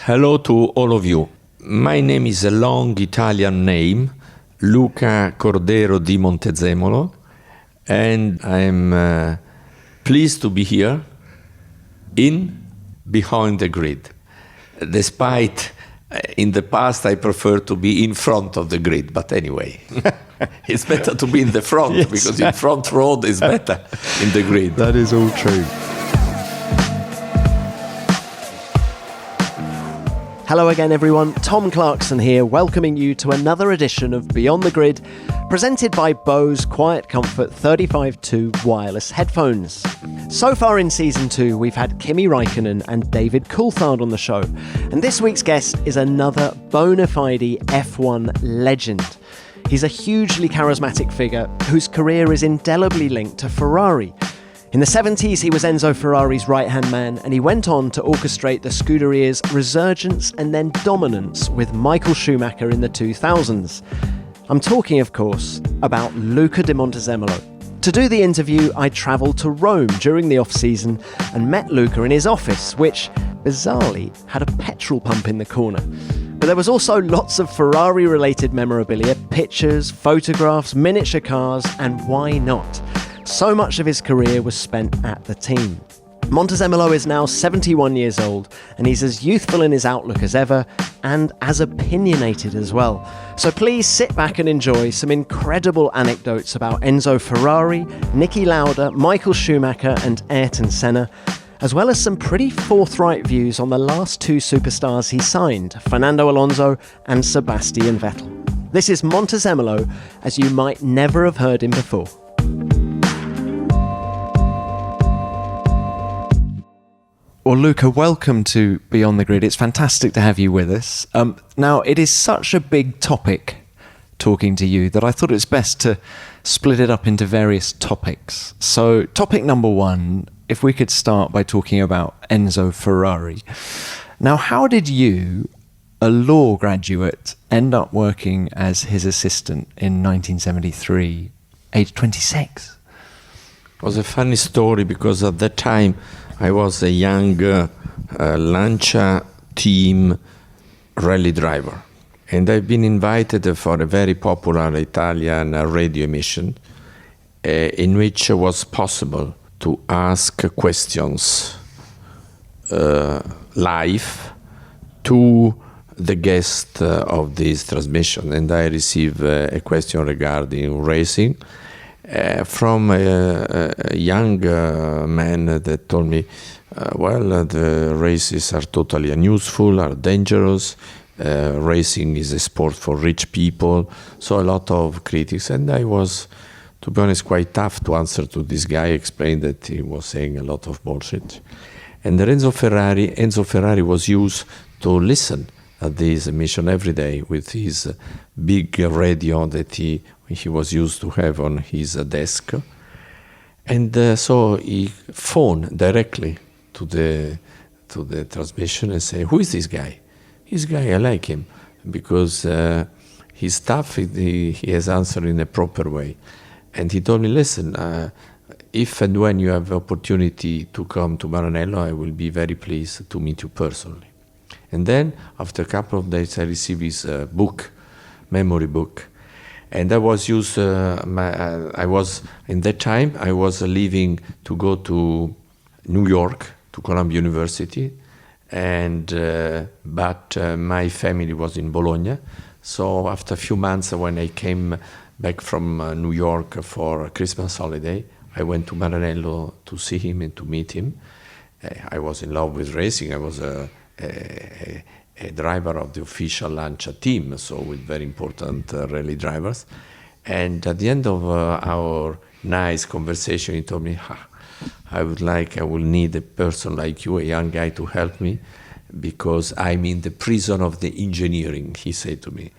Hello to all of you. My name is a long Italian name, Luca Di Montezemolo, and I'm pleased to be here behind the grid. Despite in the past I prefer to be in front of the grid, but anyway, it's better to be in the front Yes. because in front road is better in the grid. That is all true. Hello again, everyone. Tom Clarkson here, welcoming you to another edition of Beyond the Grid, presented by Bose Quiet Comfort 35.2 wireless headphones. So far in Season 2, we've had Kimi Räikkönen and David Coulthard on the show, and this week's guest is another bona fide F1 legend. He's a hugely charismatic figure whose career is indelibly linked to Ferrari. In the 70s, he was Enzo Ferrari's right-hand man, and he went on to orchestrate the Scuderia's resurgence and then dominance with Michael Schumacher in the 2000s. I'm talking, of course, about Luca Di Montezemolo. To do the interview, I travelled to Rome during the off-season and met Luca in his office, which, bizarrely, had a petrol pump in the corner. But there was also lots of Ferrari-related memorabilia, pictures, photographs, miniature cars, and why not? So much of his career was spent at the team. Montezemolo is now 71 years old, and he's as youthful in his outlook as ever, and as opinionated as well. So please sit back and enjoy some incredible anecdotes about Enzo Ferrari, Niki Lauda, Michael Schumacher and Ayrton Senna, as well as some pretty forthright views on the last two superstars he signed, Fernando Alonso and Sebastian Vettel. This is Montezemolo, as you might never have heard him before. Well, Luca, welcome to Beyond the Grid. It's fantastic to have you with us. Now, it is such a big topic talking to you that I thought it's best to split it up into various topics. So, topic number one, if we could start by talking about Enzo Ferrari. Now, how did you, a law graduate, end up working as his assistant in 1973, age 26? It was a funny story because at that time I was a young Lancia team rally driver, and I've been invited for a very popular Italian radio emission in which it was possible to ask questions live to the guest of this transmission, and I received a question regarding racing. From a young man that told me, the races are totally unuseful, are dangerous, racing is a sport for rich people, so a lot of critics. And I was, to be honest, quite tough to answer to this guy, explained that he was saying a lot of bullshit. And Enzo Ferrari was used to listen at this emission every day with his big radio that he was used to have on his desk. And so he phoned directly to the transmission and said, "Who is this guy? This guy, I like him because his stuff, he has answered in a proper way." And he told me, "Listen, if and when you have opportunity to come to Maranello, I will be very pleased to meet you personally." And then, after a couple of days, I received his memory book. And I was in that time, I was leaving to go to New York, to Columbia University, but my family was in Bologna. So after a few months, when I came back from New York for a Christmas holiday, I went to Maranello to see him and to meet him. I was in love with racing. I was a driver of the official Lancia team, so with very important rally drivers. And at the end of our nice conversation, he told me, I will need a person like you, a young guy, to help me because I'm in the prison of the engineering, he said to me.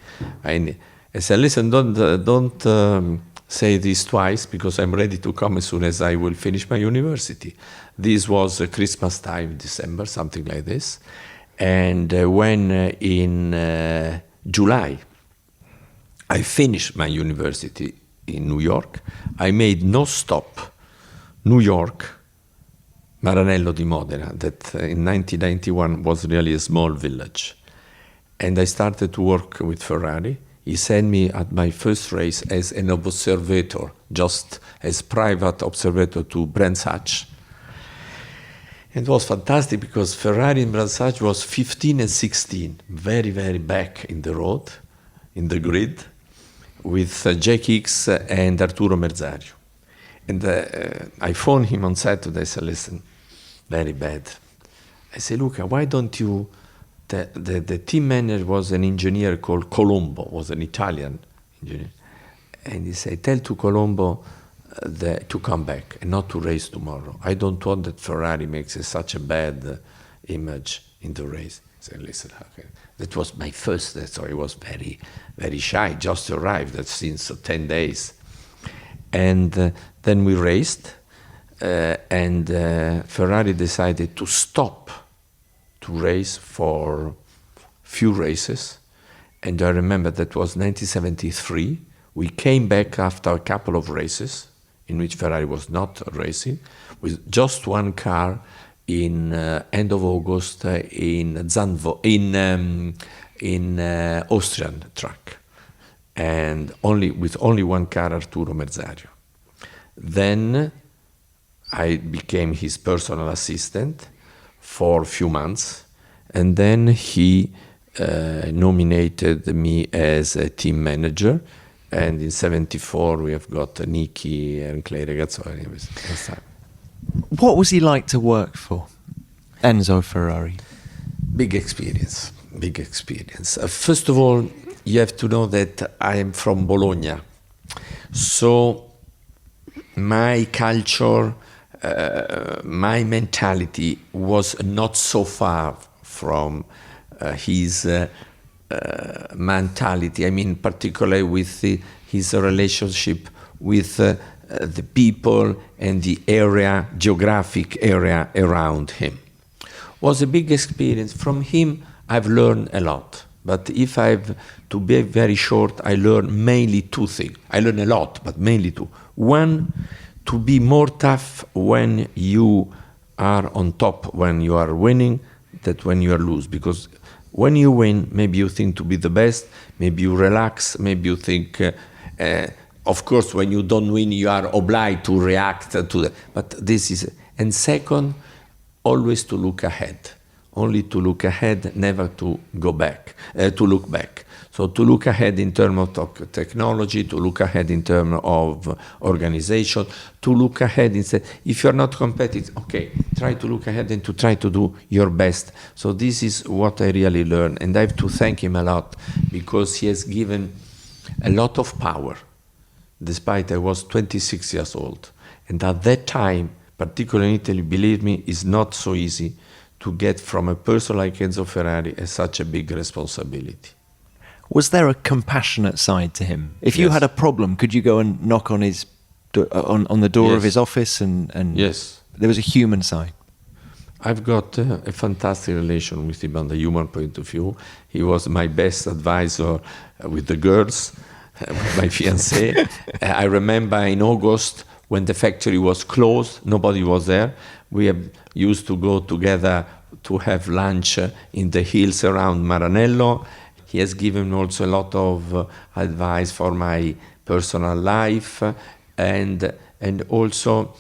And I said, "Listen, don't say this twice because I'm ready to come as soon as I will finish my university." This was Christmas time, December, something like this. And when in July I finished my university in New York, I made no stop, New York, Maranello di Modena, that in 1991 was really a small village. And I started to work with Ferrari. He sent me at my first race as an observator, just as private observator to Brands Hatch. It was fantastic because Ferrari in Brands Hatch was 15 and 16, very, very back in the road, in the grid, with Jack Hicks and Arturo Merzario. And I phoned him on Saturday. I said, listen, very bad. I said, Luca, why don't you... The team manager was an engineer called Colombo, was an Italian engineer. And he said, tell to Colombo to come back and not to race tomorrow. I don't want that Ferrari makes such a bad image in the race. I said, listen, okay. That was my first, so I was very, very shy, just arrived, that's since 10 days. And then we raced, and Ferrari decided to stop to race for few races. And I remember that was 1973. We came back after a couple of races in which Ferrari was not racing, with just one car in end of August in Zandvoort, in Austrian track, and with only one car, Arturo Merzario. Then I became his personal assistant for a few months, and then he nominated me as a team manager, and in 74 we have got Niki and Clay Regazzoni. What was he like to work for, Enzo Ferrari? Big experience. First of all, you have to know that I am from Bologna, so my culture, my mentality was not so far from his mentality. I mean, particularly with his relationship with the people and the geographic area around him. Was a big experience. From him, I've learned a lot. But if I've to be very short, I learned mainly two things. I learned a lot, but mainly two. One, to be more tough when you are on top, when you are winning, than when you are lose. Because when you win, maybe you think to be the best, maybe you relax, maybe you think, of course, when you don't win, you are obliged to react to that. But this is, and second, always to look ahead. Only to look ahead, never to go back, to look back. So to look ahead in terms of technology, to look ahead in terms of organization, to look ahead and say, if you're not competitive, okay, try to look ahead and to try to do your best. So this is what I really learned. And I have to thank him a lot because he has given a lot of power, despite I was 26 years old. And at that time, particularly in Italy, believe me, it's not so easy to get from a person like Enzo Ferrari such a big responsibility. Was there a compassionate side to him? If you had a problem, could you go and knock on his on the door of his office and yes, there was a human side? I've got a fantastic relation with him on the human point of view. He was my best advisor with the girls, with my fiancée. I remember in August when the factory was closed, nobody was there. We used to go together to have lunch in the hills around Maranello. He has given me also a lot of advice for my personal life, and also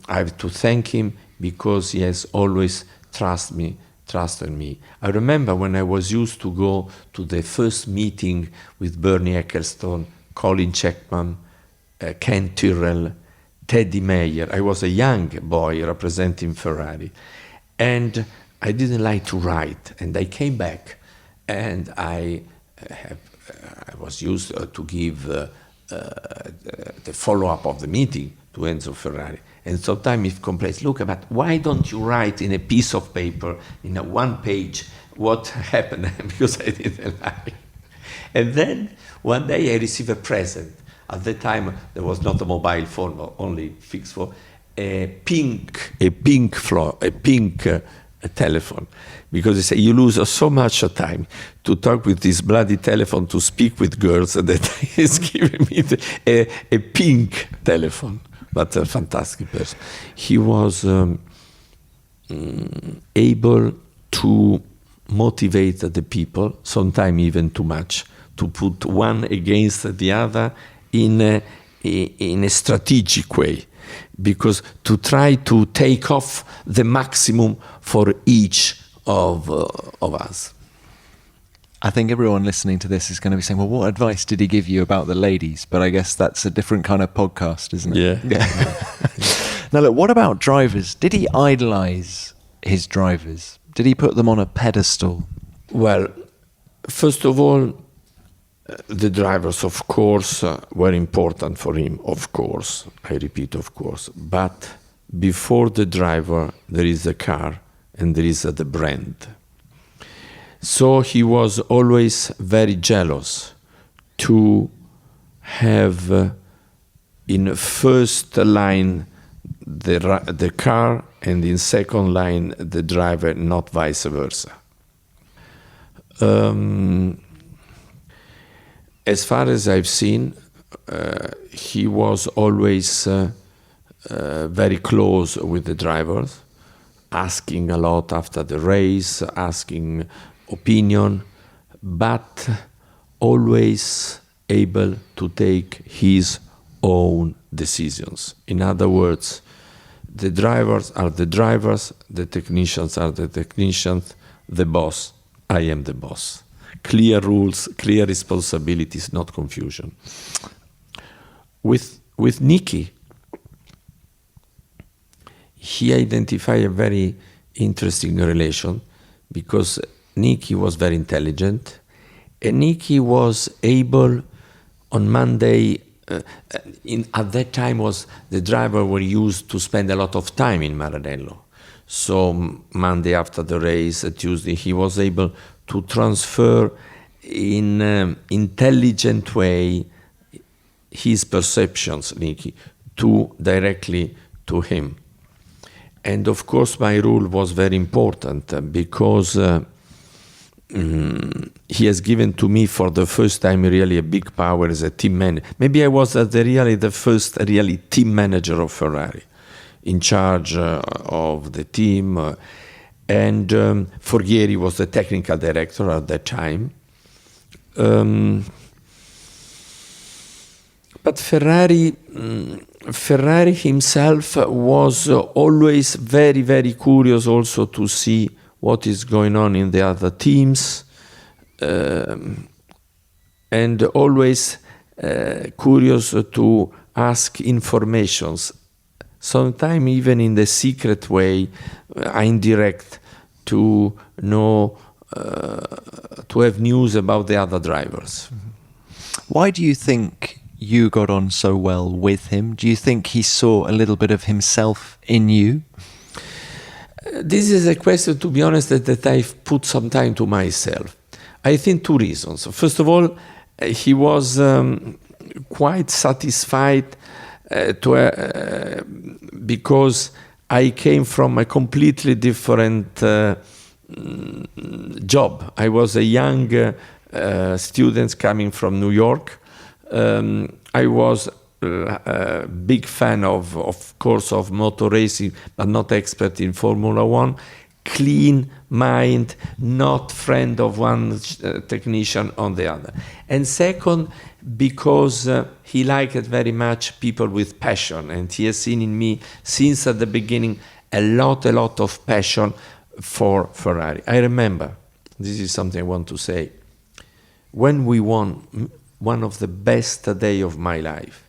I have to thank him because he has always trusted me. I remember when I was used to go to the first meeting with Bernie Ecclestone, Colin Checkman, Ken Tyrrell, Teddy Mayer. I was a young boy representing Ferrari, and I didn't like to write, and I came back, and I was used to give the follow-up of the meeting to Enzo Ferrari. And sometimes he complains, look, but why don't you write in a piece of paper, in a one page, what happened? Because I didn't like. And then one day I received a present. At that time, there was not a mobile phone, but only fixed phone, a pink telephone. Because they say you lose so much time to talk with this bloody telephone, to speak with girls, that he's giving me a pink telephone. But a fantastic person. He was able to motivate the people, sometimes even too much, to put one against the other in a strategic way, because to try to take off the maximum for each of us. I think everyone listening to this is going to be saying, well, what advice did he give you about the ladies? But I guess that's a different kind of podcast, isn't it? Yeah. Now, look, what about drivers? Did he idolize his drivers? Did he put them on a pedestal? Well, first of all, the drivers, of course, were important for him, of course. I repeat, of course. But before the driver, there is the car and there is the brand. So he was always very jealous to have in first line the car and in second line the driver, not vice versa. As far as I've seen, he was always very close with the drivers, asking a lot after the race, asking opinion, but always able to take his own decisions. In other words, the drivers are the drivers, the technicians are the technicians, the boss, I am the boss. Clear rules, clear responsibilities, not confusion. With Nicky, he identified a very interesting relation, because Nicky was very intelligent, and Nicky was able on Monday. At that time, was the driver were used to spend a lot of time in Maranello. So Monday after the race, Tuesday, he was able to transfer in an intelligent way his perceptions, Nicky, directly to him. And of course, my rule was very important, because he has given to me for the first time really a big power as a team manager. Maybe I was the first really team manager of Ferrari, in charge of the team. And Forghieri was the technical director at that time. But Ferrari himself was always very, very curious also to see what is going on in the other teams, and always curious to ask informations, sometimes even in the secret way, indirect, to know, to have news about the other drivers. Why do you think you got on so well with him? Do you think he saw a little bit of himself in you? This is a question, to be honest, that I've put some time to myself. I think two reasons. First of all, he was quite satisfied because I came from a completely different job. I was a young student coming from New York. I was a big fan of course, of motor racing, but not expert in Formula One. Clean mind, not friend of one technician on the other. And second, because he liked very much people with passion, and he has seen in me since at the beginning a lot of passion for Ferrari. I remember, this is something I want to say, when we won one of the best days of my life,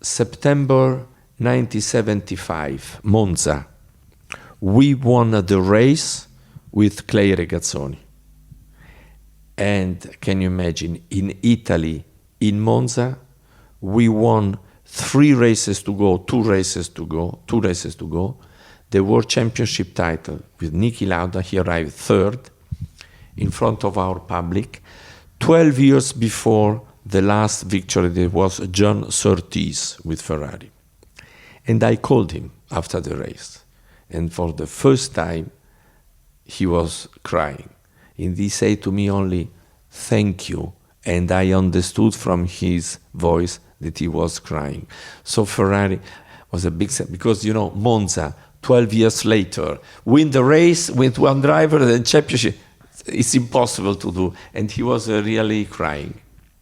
September 1975, Monza. We won the race with Clay Regazzoni. And can you imagine, in Italy, in Monza, we won 2 races to go. The World Championship title with Niki Lauda. He arrived 3rd in front of our public. 12 years before the last victory, there was John Surtees with Ferrari. And I called him after the race. And for the first time, he was crying. And he said to me only, "Thank you." And I understood from his voice that he was crying. So Ferrari was a big step, because, Monza, 12 years later, win the race with one driver, the championship. It's impossible to do. And he was really crying.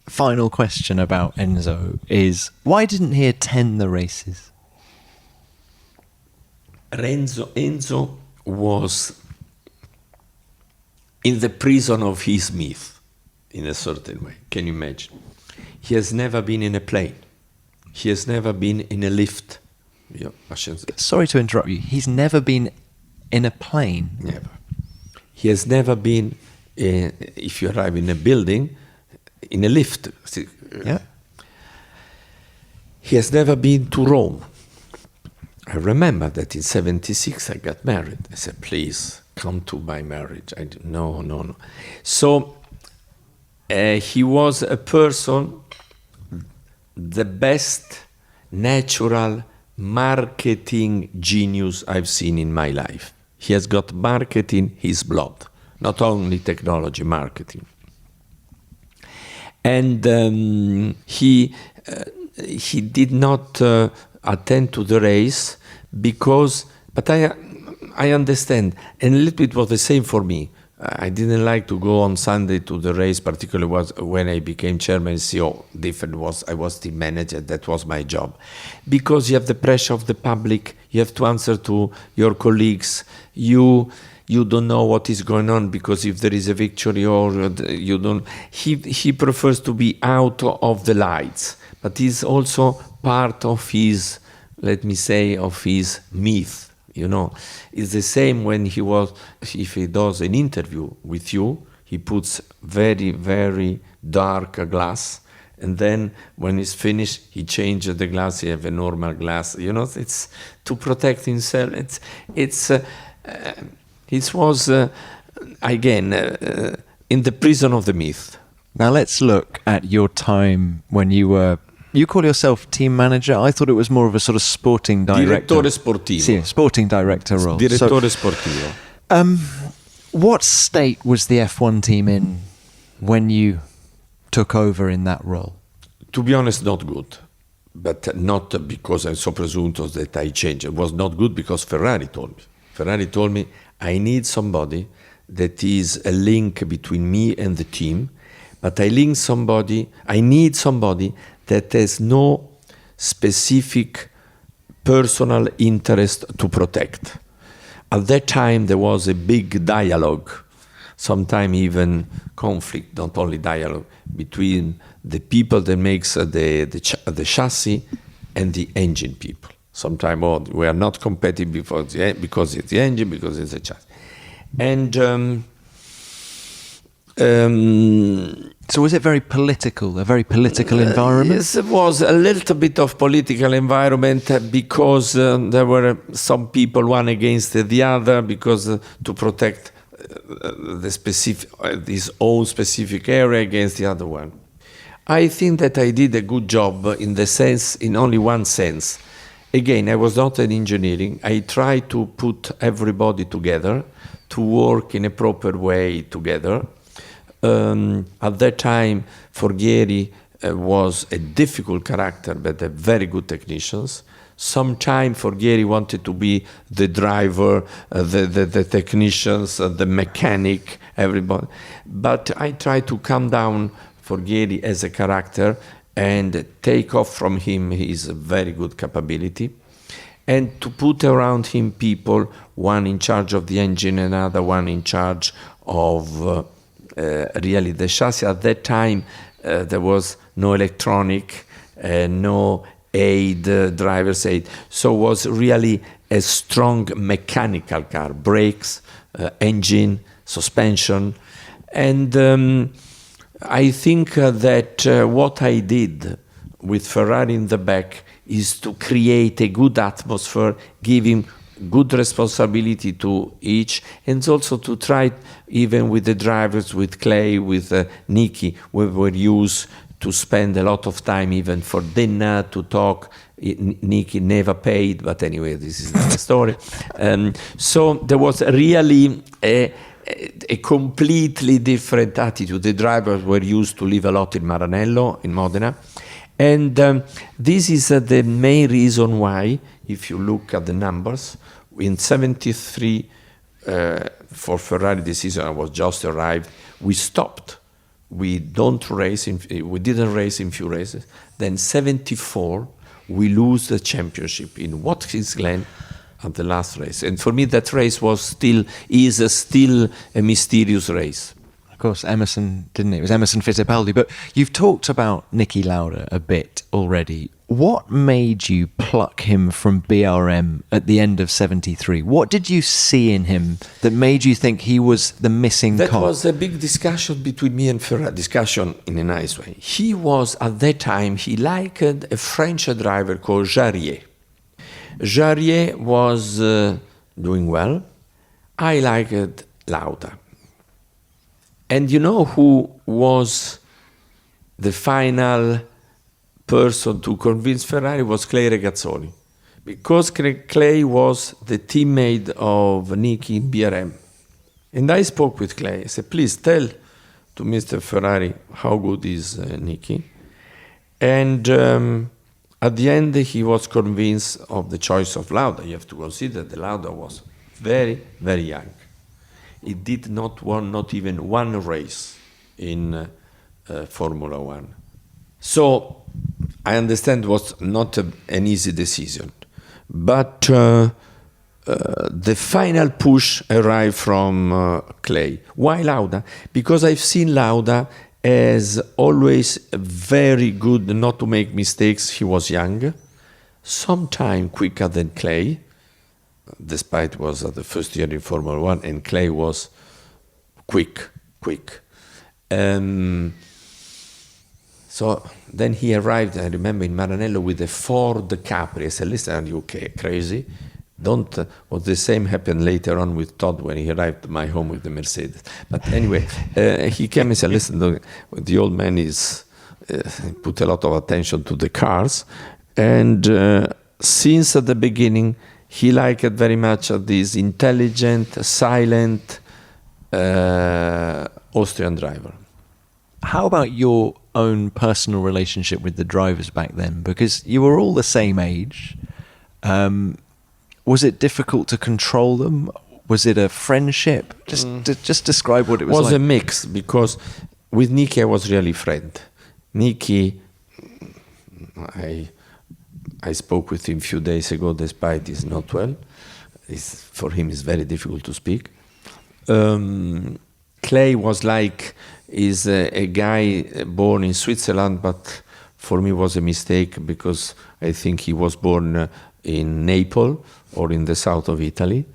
Final question about Enzo is, why didn't he attend the races? Enzo was in the prison of his myth, in a certain way. Can you imagine? He has never been in a plane. He has never been in a lift. Sorry to interrupt you. He's never been in a plane? Never. He has never been, if you arrive in a building, in a lift. Yeah. He has never been to Rome. I remember that in 1976 I got married. I said, please, come to my marriage. No. So he was a person, the best natural marketing genius I've seen in my life. He has got marketing in his blood, not only technology, marketing. And he did not attend to the race because, but I understand, and a little bit was the same for me. I didn't like to go on Sunday to the race, particularly was when I became chairman and CEO. Different was I was team manager. That was my job, because you have the pressure of the public. You have to answer to your colleagues. You don't know what is going on, because if there is a victory or you don't. He prefers to be out of the lights, but he's also part of his, let me say, of his myth. You know, it's the same when if he does an interview with you, he puts very, very dark glass, and then when he's finished, he changes the glass, he have a normal glass. You know, it's to protect himself. It was, again, in the prison of the myth. Now let's look at your time when you call yourself team manager. I thought it was more of a sort of sporting director. Direttore sportivo. Sì, sporting director role. Direttore sportivo. What state was the F1 team in when you took over in that role? To be honest, not good. But not because I'm so presumptuous that I changed. It was not good because Ferrari told me. Ferrari told me, I need somebody that is a link between me and the team, but I need somebody that has no specific personal interest to protect. At that time, there was a big dialogue, sometimes even conflict, not only dialogue, between the people that makes the chassis and the engine people. Sometimes we are not competitive because it's the engine, because it's the chassis. And so was it a very political environment? Yes, it was a little bit of political environment because there were some people one against the other, because to protect his own specific area against the other one. I think that I did a good job in only one sense. Again, I was not an engineering. I tried to put everybody together, to work in a proper way together. At that time, Forghieri was a difficult character, but a very good technician. Sometimes Forghieri wanted to be the driver, the technicians, the mechanic, everybody. But I tried to calm down Forghieri as a character and take off from him his very good capability, and to put around him people, one in charge of the engine, another one in charge of really the chassis. At that time, there was no electronic, no aid, driver's aid. So it was really a strong mechanical car, brakes, engine, suspension. And I think that what I did with Ferrari in the back is to create a good atmosphere, giving good responsibility to each, and also to try, even with the drivers, with Clay, with Nicky, we were used to spend a lot of time even for dinner, to talk. Nicky never paid, but anyway, this is another story. So there was really a completely different attitude. The drivers were used to live a lot in Maranello, in Modena. And this is the main reason why, if you look at the numbers, In 73, for Ferrari, the season I was just arrived, we stopped. We didn't race in few races. Then 74, we lose the championship in Watkins Glen at the last race. And for me, that race is still a mysterious race. Of course, Emerson, didn't it? It was Emerson Fittipaldi. But you've talked about Niki Lauda a bit already. What made you pluck him from BRM at the end of 73? What did you see in him that made you think he was the missing cog? That was a big discussion between me and Ferrari, discussion in a nice way. He was, at that time, he liked a French driver called Jarier. Jarier was doing well. I liked Lauda. And you know who was the final person to convince Ferrari? Was Clay Regazzoni. Because Clay was the teammate of Niki in BRM. And I spoke with Clay. I said, please tell to Mr. Ferrari how good is Niki. And at the end, he was convinced of the choice of Lauda. You have to consider that Lauda was very, very young. He did not won not even one race in Formula One. So I understand it was not an easy decision. But the final push arrived from Clay. Why Lauda? Because I've seen Lauda as always very good not to make mistakes. He was young, sometimes quicker than Clay, despite was the first year in Formula One, and Clay was quick. So then he arrived, I remember, in Maranello with a Ford Capri. I said, listen, are you crazy? Don't. Was the same happened later on with Todd when he arrived at my home with the Mercedes. But anyway, he came and said, listen, the old man is put a lot of attention to the cars. And since at the beginning, he liked very much this intelligent, silent Austrian driver. How about your own personal relationship with the drivers back then? Because you were all the same age. Was it difficult to control them? Was it a friendship? Just describe what it was like. It was a mix, because with Niki I was really friend. Niki, I spoke with him a few days ago, despite he's not well. For him it's very difficult to speak. Clay was like, is a guy born in Switzerland, but for me was a mistake, because I think he was born in Naples or in the south of Italy.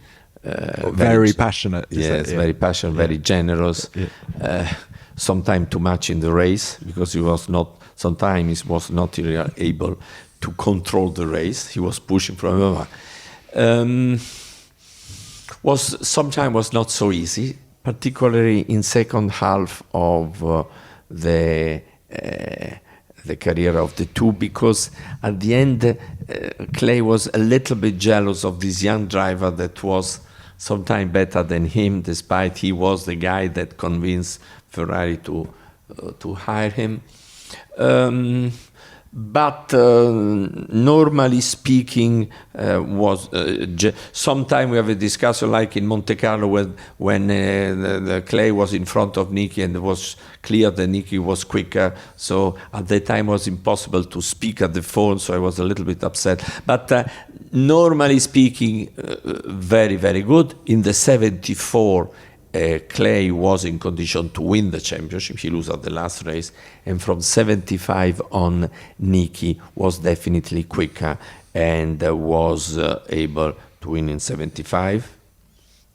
Very passionate. Yes, very passionate, very generous. Yeah. Sometimes too much in the race, because he was not. Sometimes he was not really able to control the race. He was pushing from. Sometimes was not so easy, particularly in second half of the career of the two, because at the end Clay was a little bit jealous of this young driver that was sometimes better than him, despite he was the guy that convinced Ferrari to hire him. But normally speaking, sometimes we have a discussion like in Monte Carlo when the Clay was in front of Niki, and it was clear that Niki was quicker. So at that time it was impossible to speak at the phone, so I was a little bit upset. But normally speaking, very, very good. In the 74, Clay was in condition to win the championship. He lost at the last race. And from 75 on, Niki was definitely quicker and was able to win in 75.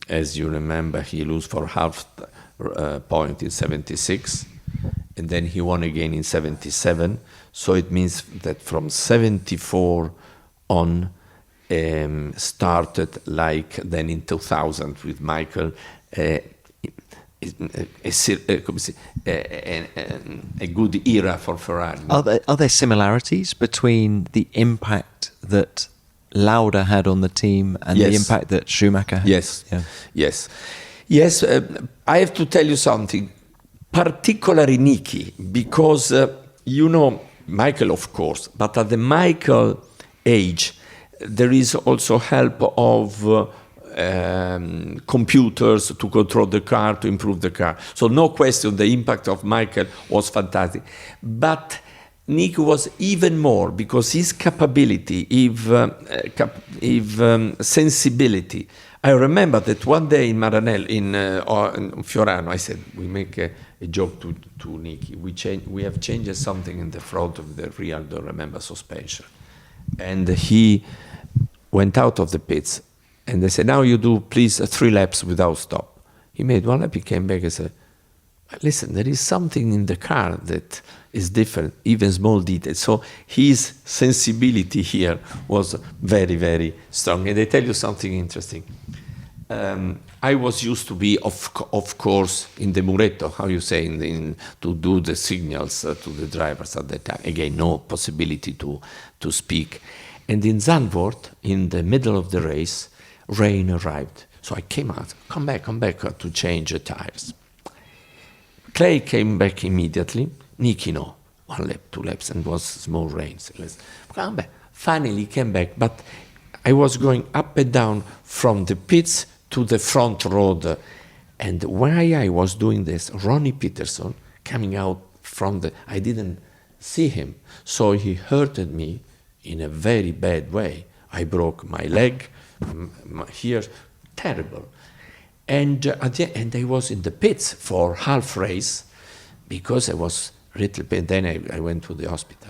As you remember, he lost for half point in 76. And then he won again in 77. So it means that from 74 on, started like then in 2000 with Michael, a good era for Ferrari. Are there similarities between the impact that Lauda had on the team and the impact that Schumacher had? Yes. I have to tell you something, particularly Niki, because Michael, of course, but at the Michael age, there is also help of computers to control the car, to improve the car. So no question, the impact of Michael was fantastic. But Nick was even more, because his capability, sensibility. I remember that one day in Maranello, in Fiorano, I said, we make a joke to Nicky. We have changed something in the front of the rear, don't remember, suspension. And he went out of the pits. And they said, now you do, please, 3 laps without stop. He made 1 lap, he came back and said, listen, there is something in the car that is different, even small details. So his sensibility here was very, very strong. And I tell you something interesting. I was used to be, of course, in the muretto, how you say, to do the signals to the drivers at that time. Again, no possibility to speak. And in Zandvoort, in the middle of the race, rain arrived. So I came out, come back to change the tires. Clay came back immediately. Nicky, no. 1 lap, 2 laps, and was small rain. So let's come back. Finally came back, but I was going up and down from the pits to the front road. And while I was doing this, Ronnie Peterson coming out from I didn't see him. So he hurted me in a very bad way. I broke my leg, here, terrible. And at the end, I was in the pits for half race because I was a little bit. Then I went to the hospital.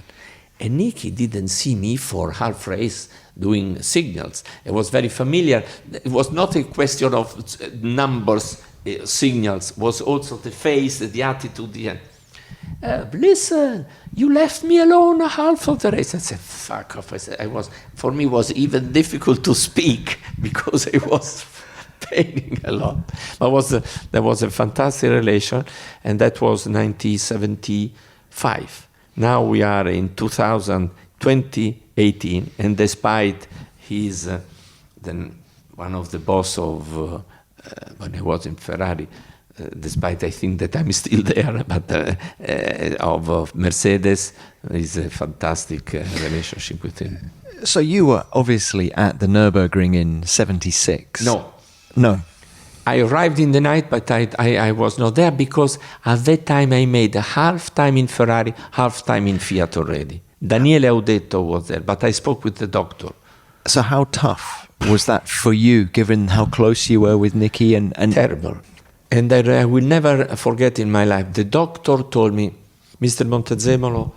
And Nicky didn't see me for half race doing signals. It was very familiar. It was not a question of numbers, signals. It was also the face, the attitude, the end. Listen, you left me alone half of the race. I said, fuck off. For me, it was even difficult to speak because I was paining a lot. But there was a fantastic relation, and that was 1975. Now we are in 2018, and despite he's one of the boss of, when I was in Ferrari, despite I think that I'm still there, but of Mercedes, is a fantastic relationship with him. So you were obviously at the Nürburgring in 76. No. I arrived in the night, but I was not there because at that time I made a half time in Ferrari, half time in Fiat already. Daniele Audetto was there, but I spoke with the doctor. So how tough was that for you, given how close you were with Nicky? And Terrible. And I will never forget in my life, the doctor told me, Mr. Montezemolo,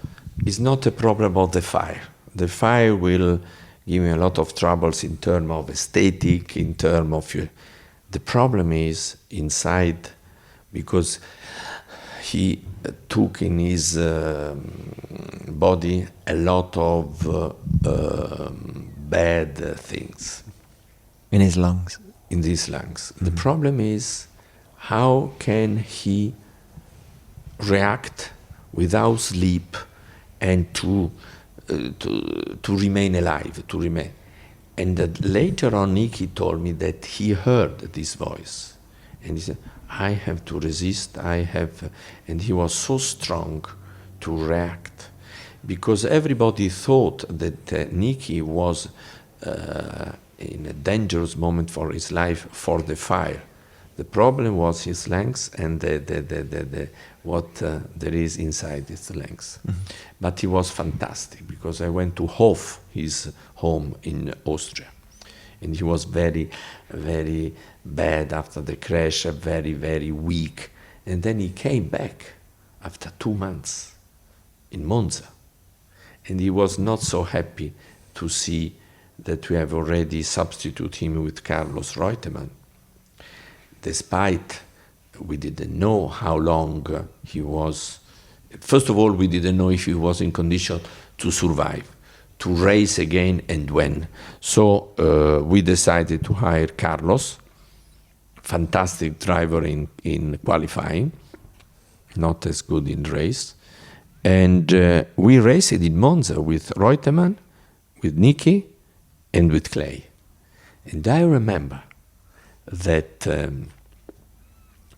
it's not a problem of the fire. The fire will give me a lot of troubles in terms of aesthetic, in terms of... The problem is inside, because he took in his body a lot of bad things. In his lungs? In his lungs. Mm-hmm. The problem is, how can he react without sleep and to remain alive, to remain? And that later on, Nicky told me that he heard this voice. And he said, I have to resist, and he was so strong to react. Because everybody thought that Nicky was in a dangerous moment for his life for the fire. The problem was his lungs and what there is inside his lungs. Mm-hmm. But he was fantastic, because I went to Hof, his home in Austria. And he was very, very bad after the crash, very, very weak. And then he came back after 2 months in Monza. And he was not so happy to see that we have already substituted him with Carlos Reutemann. Despite we didn't know how long he was. First of all, we didn't know if he was in condition to survive, to race again, and when. So we decided to hire Carlos, fantastic driver in qualifying, not as good in race. And we raced in Monza with Reutemann, with Nicky, and with Clay. And I remember that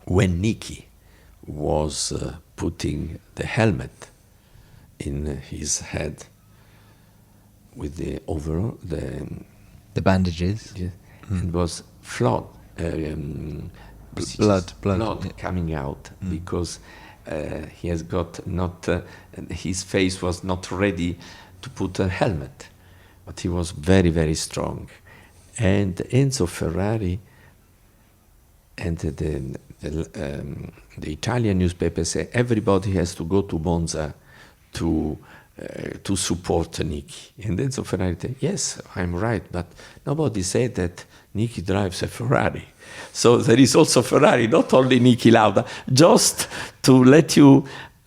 when Nicky was putting the helmet in his head, with the overall, The bandages. yeah, and was flood, Blood yeah. coming out because he has got not his face was not ready to put a helmet, but he was very, very strong. And Enzo Ferrari and the Italian newspaper say everybody has to go to Monza to support Nicky. And Enzo Ferrari said, yes, I'm right, but nobody said that Nicky drives a Ferrari. So there is also Ferrari, not only Niki Lauda, just to let you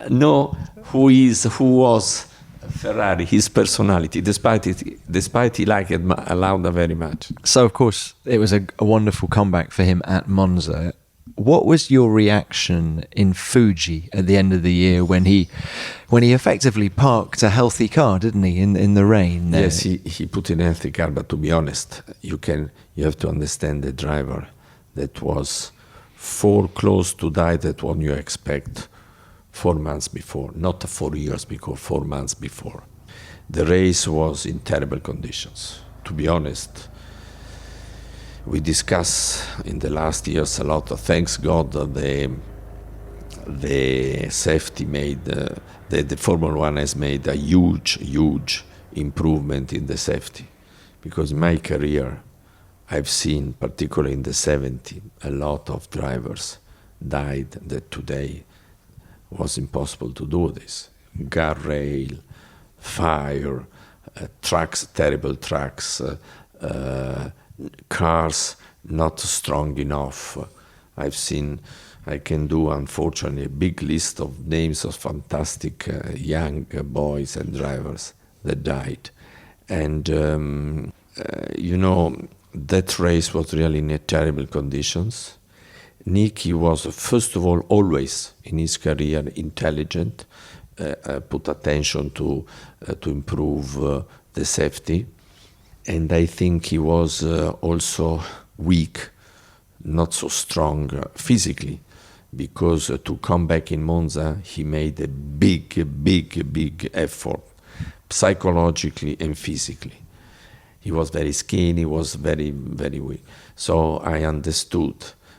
know who was Ferrari, his personality, despite he liked Lauda very much. So, of course, it was a wonderful comeback for him at Monza. What was your reaction in Fuji at the end of the year when he effectively parked a healthy car, didn't he, in the rain there? Yes, he put in a healthy car, but to be honest, you have to understand the driver that was close to die that one you expect 4 months before, not 4 years before, 4 months before. The race was in terrible conditions. To be honest, we discussed in the last years a lot. Thanks God, the safety made, the Formula One has made a huge improvement in the safety. Because in my career, I've seen, particularly in the 70s, a lot of drivers died that today was impossible to do this. Guardrail, fire, trucks, terrible trucks, cars not strong enough. I can do, unfortunately, a big list of names of fantastic young boys and drivers that died. And, that race was really in terrible conditions. Nicky was, first of all, always in his career intelligent, put attention to improve the safety. And I think he was also weak, not so strong physically, because to come back in Monza, he made a big effort, psychologically and physically. He was very skinny, he was very, very weak. So I understood.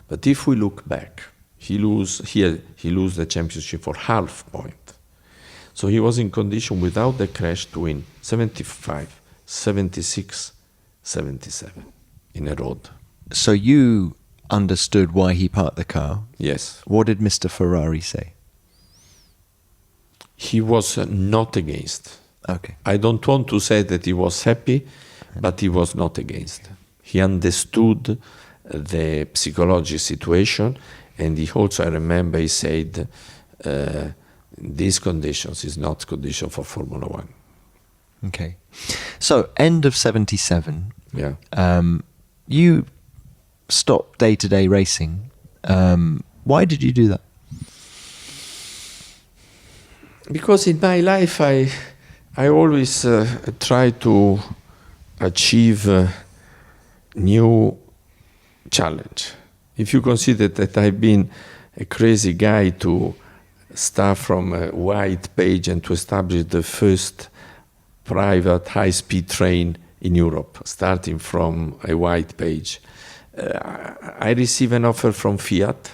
But if we look back, he lose the championship for half point. So he was in condition without the crash to win 75, 76, 77 in a road. So you understood why he parked the car? Yes. What did Mr. Ferrari say? He was not against. Okay. I don't want to say that he was happy, but he was not against. He understood the psychological situation, and he also, I remember, he said, these conditions is not condition for Formula One. Okay. So, end of 77. Yeah. You stopped day-to-day racing. Why did you do that? Because in my life, I always try to achieve new challenge. If you consider that I've been a crazy guy to start from a white page and to establish the first private high-speed train in Europe, starting from a white page. I received an offer from Fiat.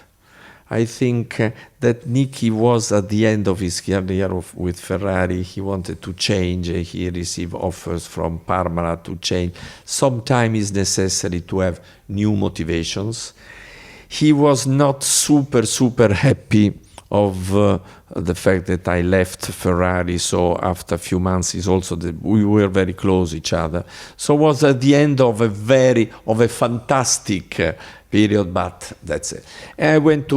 I think that Nicky was at the end of his career with Ferrari. He wanted to change. He received offers from Parmalat to change. Sometimes it's necessary to have new motivations. He was not super happy of the fact that I left Ferrari. So after a few months, we were very close each other. So it was at the end of a fantastic period, but that's it. And I went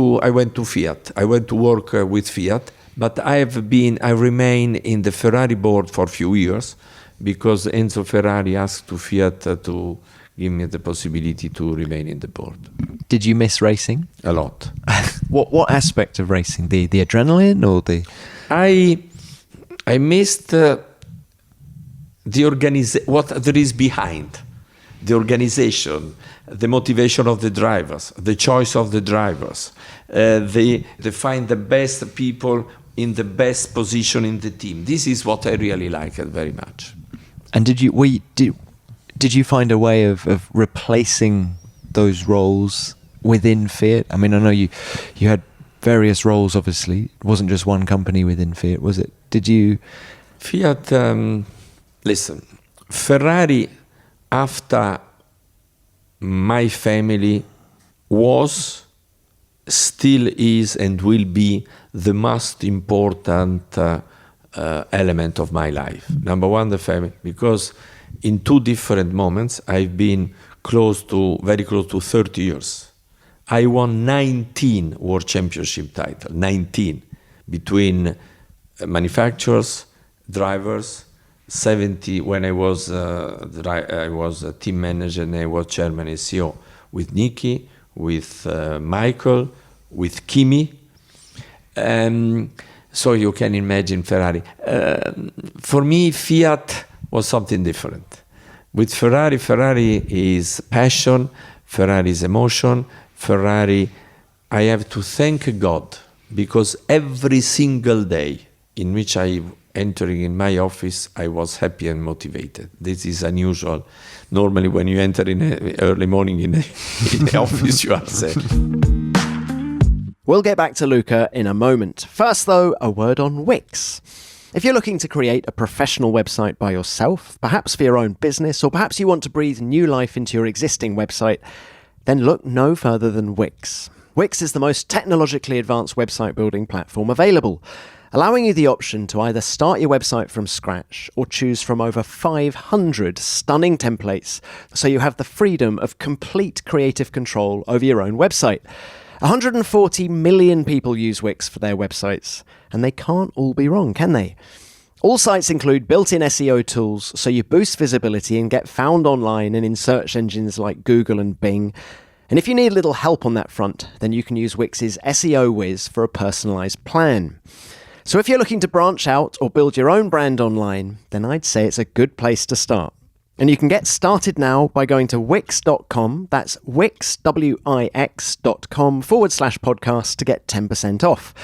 to Fiat. I went to work with Fiat, but I remain in the Ferrari board for a few years because Enzo Ferrari asked to Fiat to give me the possibility to remain in the board. Did you miss racing? A lot. What aspect of racing? The adrenaline or the? I missed what there is behind the organization, the motivation of the drivers, the choice of the drivers, they find the best people in the best position in the team. This is what I really like very much. And did you find a way of replacing those roles within Fiat? I mean, I know you had various roles, obviously. It wasn't just one company within Fiat, was it? Did you... Fiat, listen, Ferrari, after my family, was, still is, and will be the most important element of my life. Number one, the family, because in two different moments, I've been very close to 30 years. I won 19 World Championship titles, 19, between manufacturers, drivers, 70 when I was a team manager and I was chairman and CEO with Nicky, with Michael, with Kimi. So you can imagine Ferrari. For me, Fiat was something different. With Ferrari, Ferrari is passion, Ferrari is emotion, Ferrari, I have to thank God, because every single day in which I entering in my office, I was happy and motivated. This is unusual. Normally when you enter in early morning in the office, you are sad. We'll get back to Luca in a moment. First, though, a word on Wix. If you're looking to create a professional website by yourself, perhaps for your own business, or perhaps you want to breathe new life into your existing website, then look no further than Wix. Wix is the most technologically advanced website building platform available, allowing you the option to either start your website from scratch or choose from over 500 stunning templates, so you have the freedom of complete creative control over your own website. 140 million people use Wix for their websites, and they can't all be wrong, can they? All sites include built-in SEO tools, so you boost visibility and get found online and in search engines like Google and Bing. And if you need a little help on that front, then you can use Wix's SEO Whiz for a personalized plan. So if you're looking to branch out or build your own brand online, then I'd say it's a good place to start. And you can get started now by going to wix.com, that's Wix, wix.com/podcast to get 10% off.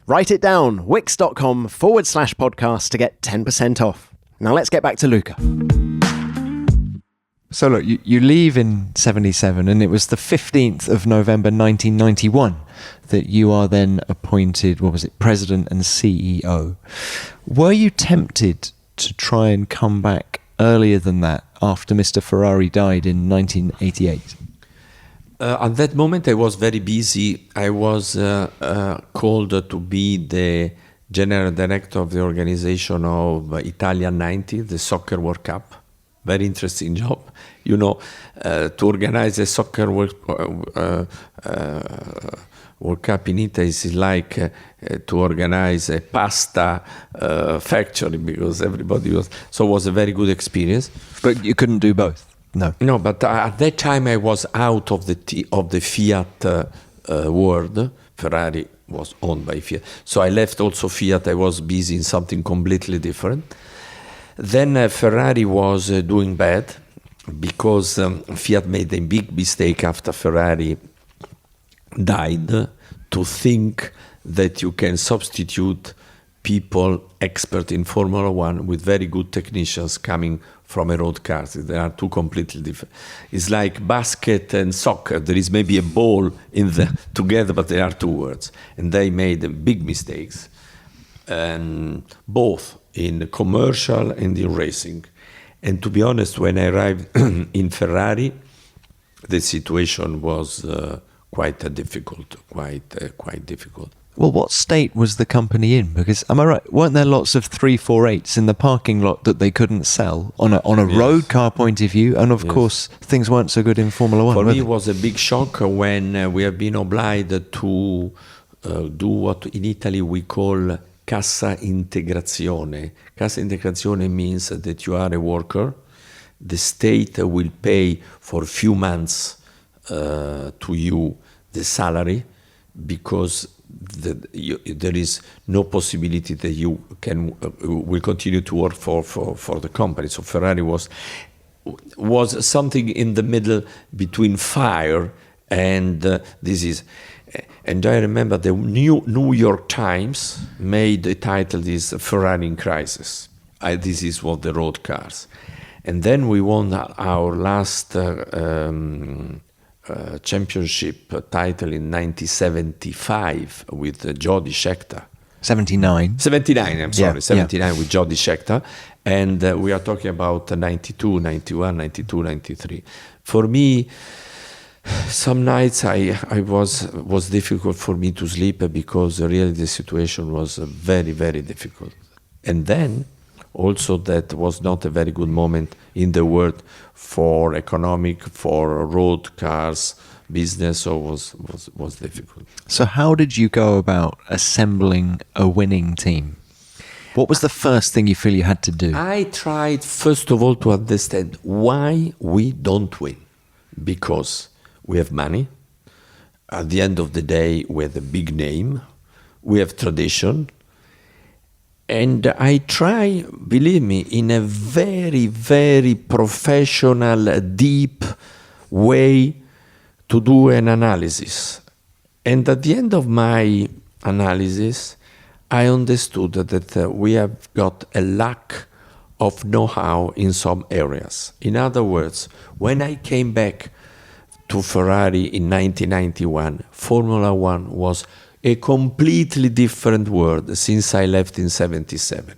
Write it down, wix.com/podcast to get 10% off. Now let's get back to Luca. So look, you leave in 77, and it was the 15th of November 1991 that you are then appointed, president and CEO. Were you tempted to try and come back earlier than that after Mr. Ferrari died in 1988? At that moment, I was very busy. I was called to be the general director of the organization of Italian 90, the Soccer World Cup. Very interesting job. To organize a soccer World Cup in Italy is like to organize a pasta factory, because everybody was. So it was a very good experience. But you couldn't do both. No, but at that time I was out of the Fiat world. Ferrari was owned by Fiat, so I left also Fiat. I was busy in something completely different. Then Ferrari was doing bad, because Fiat made a big mistake after Ferrari died, to think that you can substitute people expert in Formula One with very good technicians coming from a road car. They are two completely different. It's like basket and soccer. There is maybe a ball in the together, but they are two words. And they made big mistakes, and both in commercial and in racing. And to be honest, when I arrived in Ferrari, the situation was quite difficult. Well, what state was the company in? Because, am I right, weren't there lots of 348s in the parking lot that they couldn't sell on a Yes. road car point of view? And of course, things weren't so good in Formula One. For were me, they? it was a big shock when we have been obliged to do what in Italy we call cassa integrazione. Cassa integrazione means that you are a worker. The state will pay for a few months to you the salary, because there is no possibility that you will continue to work for the company. So Ferrari was something in the middle between fire and disease. And I remember the New York Times made the title is Ferrari in crisis. this is what the road cars. And then we won our last championship title in 1975 with Jody Scheckter. 79. 79, I'm sorry, Yeah, 79 with Jody Scheckter. And we are talking about 92, 91, 92, 93. For me, some nights I was difficult for me to sleep because really the situation was very, very difficult. And then also that was not a very good moment in the world for economic, for road cars, business, so was difficult. So how did you go about assembling a winning team? What was the first thing you feel you had to do? I tried, first of all, to understand why we don't win. Because we have money. At the end of the day, we have a big name. We have tradition. And I try, believe me, in a very, very professional, deep way to do an analysis. And at the end of my analysis, I understood that we have got a lack of know-how in some areas. In other words, when I came back to Ferrari in 1991, Formula One was a completely different world since I left in 77.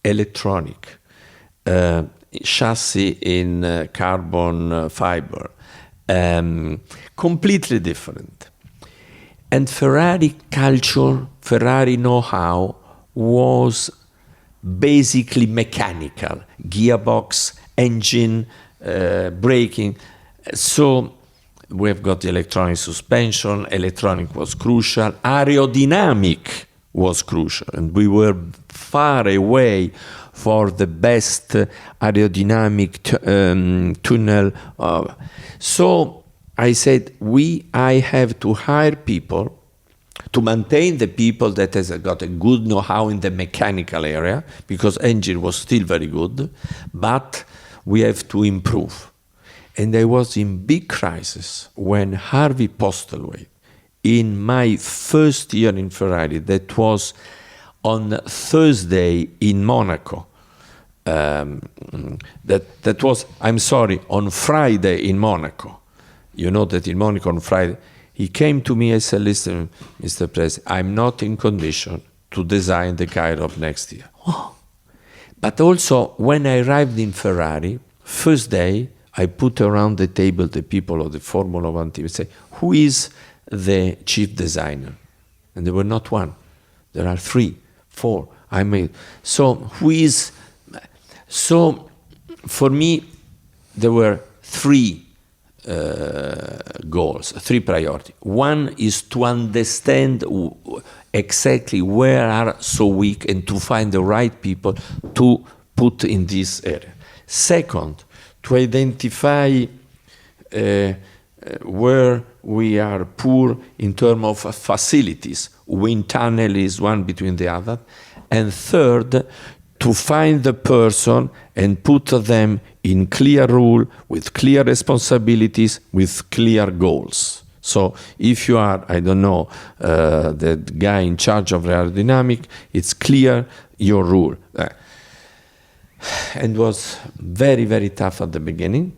Electronic, chassis in carbon fiber, completely different. And Ferrari culture, Ferrari know-how was basically mechanical, gearbox, engine, braking. So we've got electronic suspension, electronic was crucial, aerodynamic was crucial, and we were far away for the best aerodynamic tunnel. So I said, I have to hire people to maintain the people that has got a good know-how in the mechanical area, because engine was still very good, but we have to improve. And I was in big crisis when Harvey Postlethwaite, in my first year in Ferrari, that was on Thursday in Monaco, that was, I'm sorry, on Friday in Monaco. You know that in Monaco on Friday, he came to me and said, listen, Mr. President, I'm not in condition to design the car of next year. Oh. But also, when I arrived in Ferrari, first day, I put around the table the people of the Formula One team and say, who is the chief designer? And there were not one. There are 3, 4. So who is? So for me, there were 3 goals, 3 priorities. One is to understand exactly where are so weak and to find the right people to put in this area. Second, to identify where we are poor in terms of facilities. Wind tunnel is one between the other. And third, to find the person and put them in clear rule, with clear responsibilities, with clear goals. So if you are, I don't know, the guy in charge of aerodynamic, it's clear your rule. And was very, very tough at the beginning.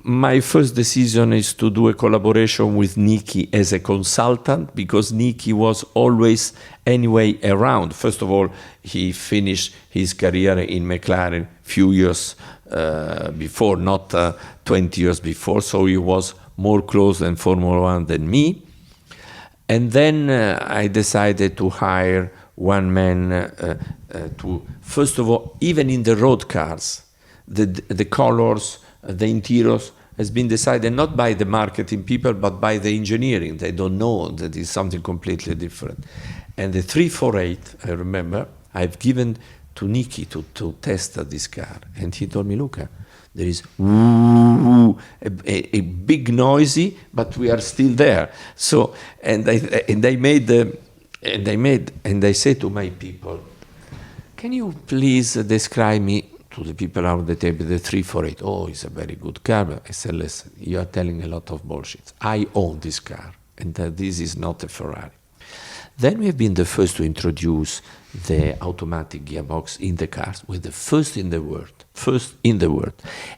My first decision is to do a collaboration with Nicky as a consultant, because Nicky was always anyway around. First of all, he finished his career in McLaren few years before, not 20 years before, so he was more close in Formula One than me. And then I decided to hire one man to, first of all, even in the road cars, the colors, the interiors has been decided not by the marketing people, but by the engineering. They don't know that it's something completely different. And the 348, I remember, I've given to Nicky to test this car. And he told me, Luca, there is a big noisy, but we are still there. So, and I said to my people, can you please describe me to the people around the table, the 348? Oh, it's a very good car. I said, listen, you are telling a lot of bullshit. I own this car, and this is not a Ferrari. Then we have been the first to introduce the automatic gearbox in the cars. We're the first in the world.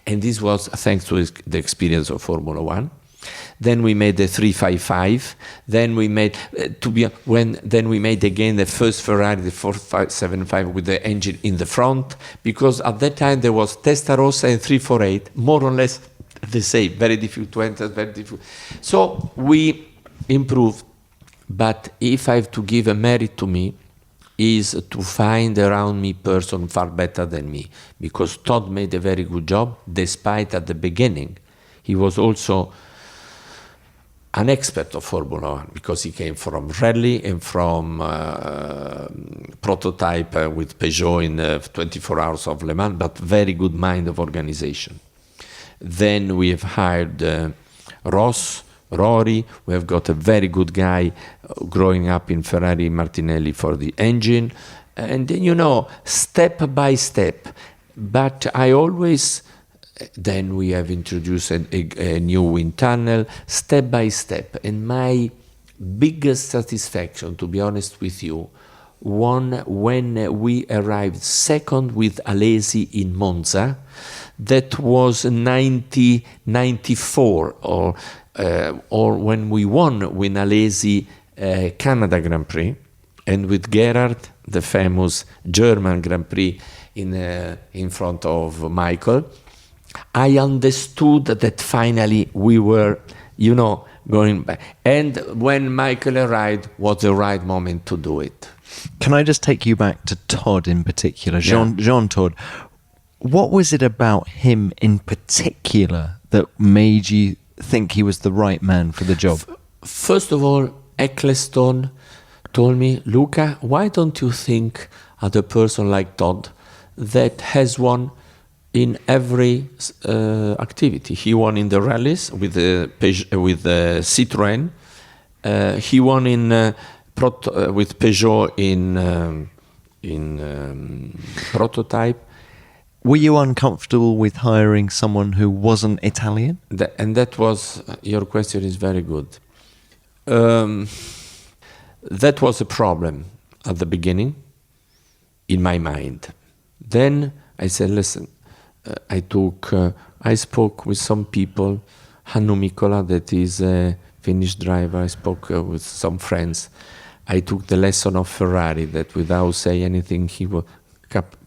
And this was thanks to the experience of Formula One. Then we made the 355. Then we made then we made again the first Ferrari, the 475 with the engine in the front, because at that time there was Testarossa and 348, more or less the same. Very difficult to enter, very difficult. So we improved. But if I have to give a merit to me, is to find around me person far better than me, because Todd made a very good job, despite at the beginning he was also an expert of Formula One, because he came from rally and from prototype with Peugeot in 24 Hours of Le Mans, but very good mind of organization. Then we have hired Rory, we have got a very good guy growing up in Ferrari, Martinelli, for the engine. And then, step by step. But I always... Then we have introduced a new wind tunnel, step by step. And my biggest satisfaction, to be honest with you, when we arrived second with Alesi in Monza. That was 1994, or when we won with Alesi Canada Grand Prix, and with Gerhard, the famous German Grand Prix in front of Michael. I understood that finally we were, going back. And when Michael arrived, was the right moment to do it. Can I just take you back to Todd in particular, Jean Todt? What was it about him in particular that made you think he was the right man for the job? First of all, Ecclestone told me, Luca, why don't you think of a person like Todd that has won in every activity? He won in the rallies with the Citroën. He won with Peugeot in prototype. Were you uncomfortable with hiring someone who wasn't Italian? That was, your question is very good. That was a problem at the beginning in my mind. Then I said, listen, I spoke with some people, Hannu Mikkola, that is a Finnish driver. I spoke with some friends. I took the lesson of Ferrari, that without saying anything, he would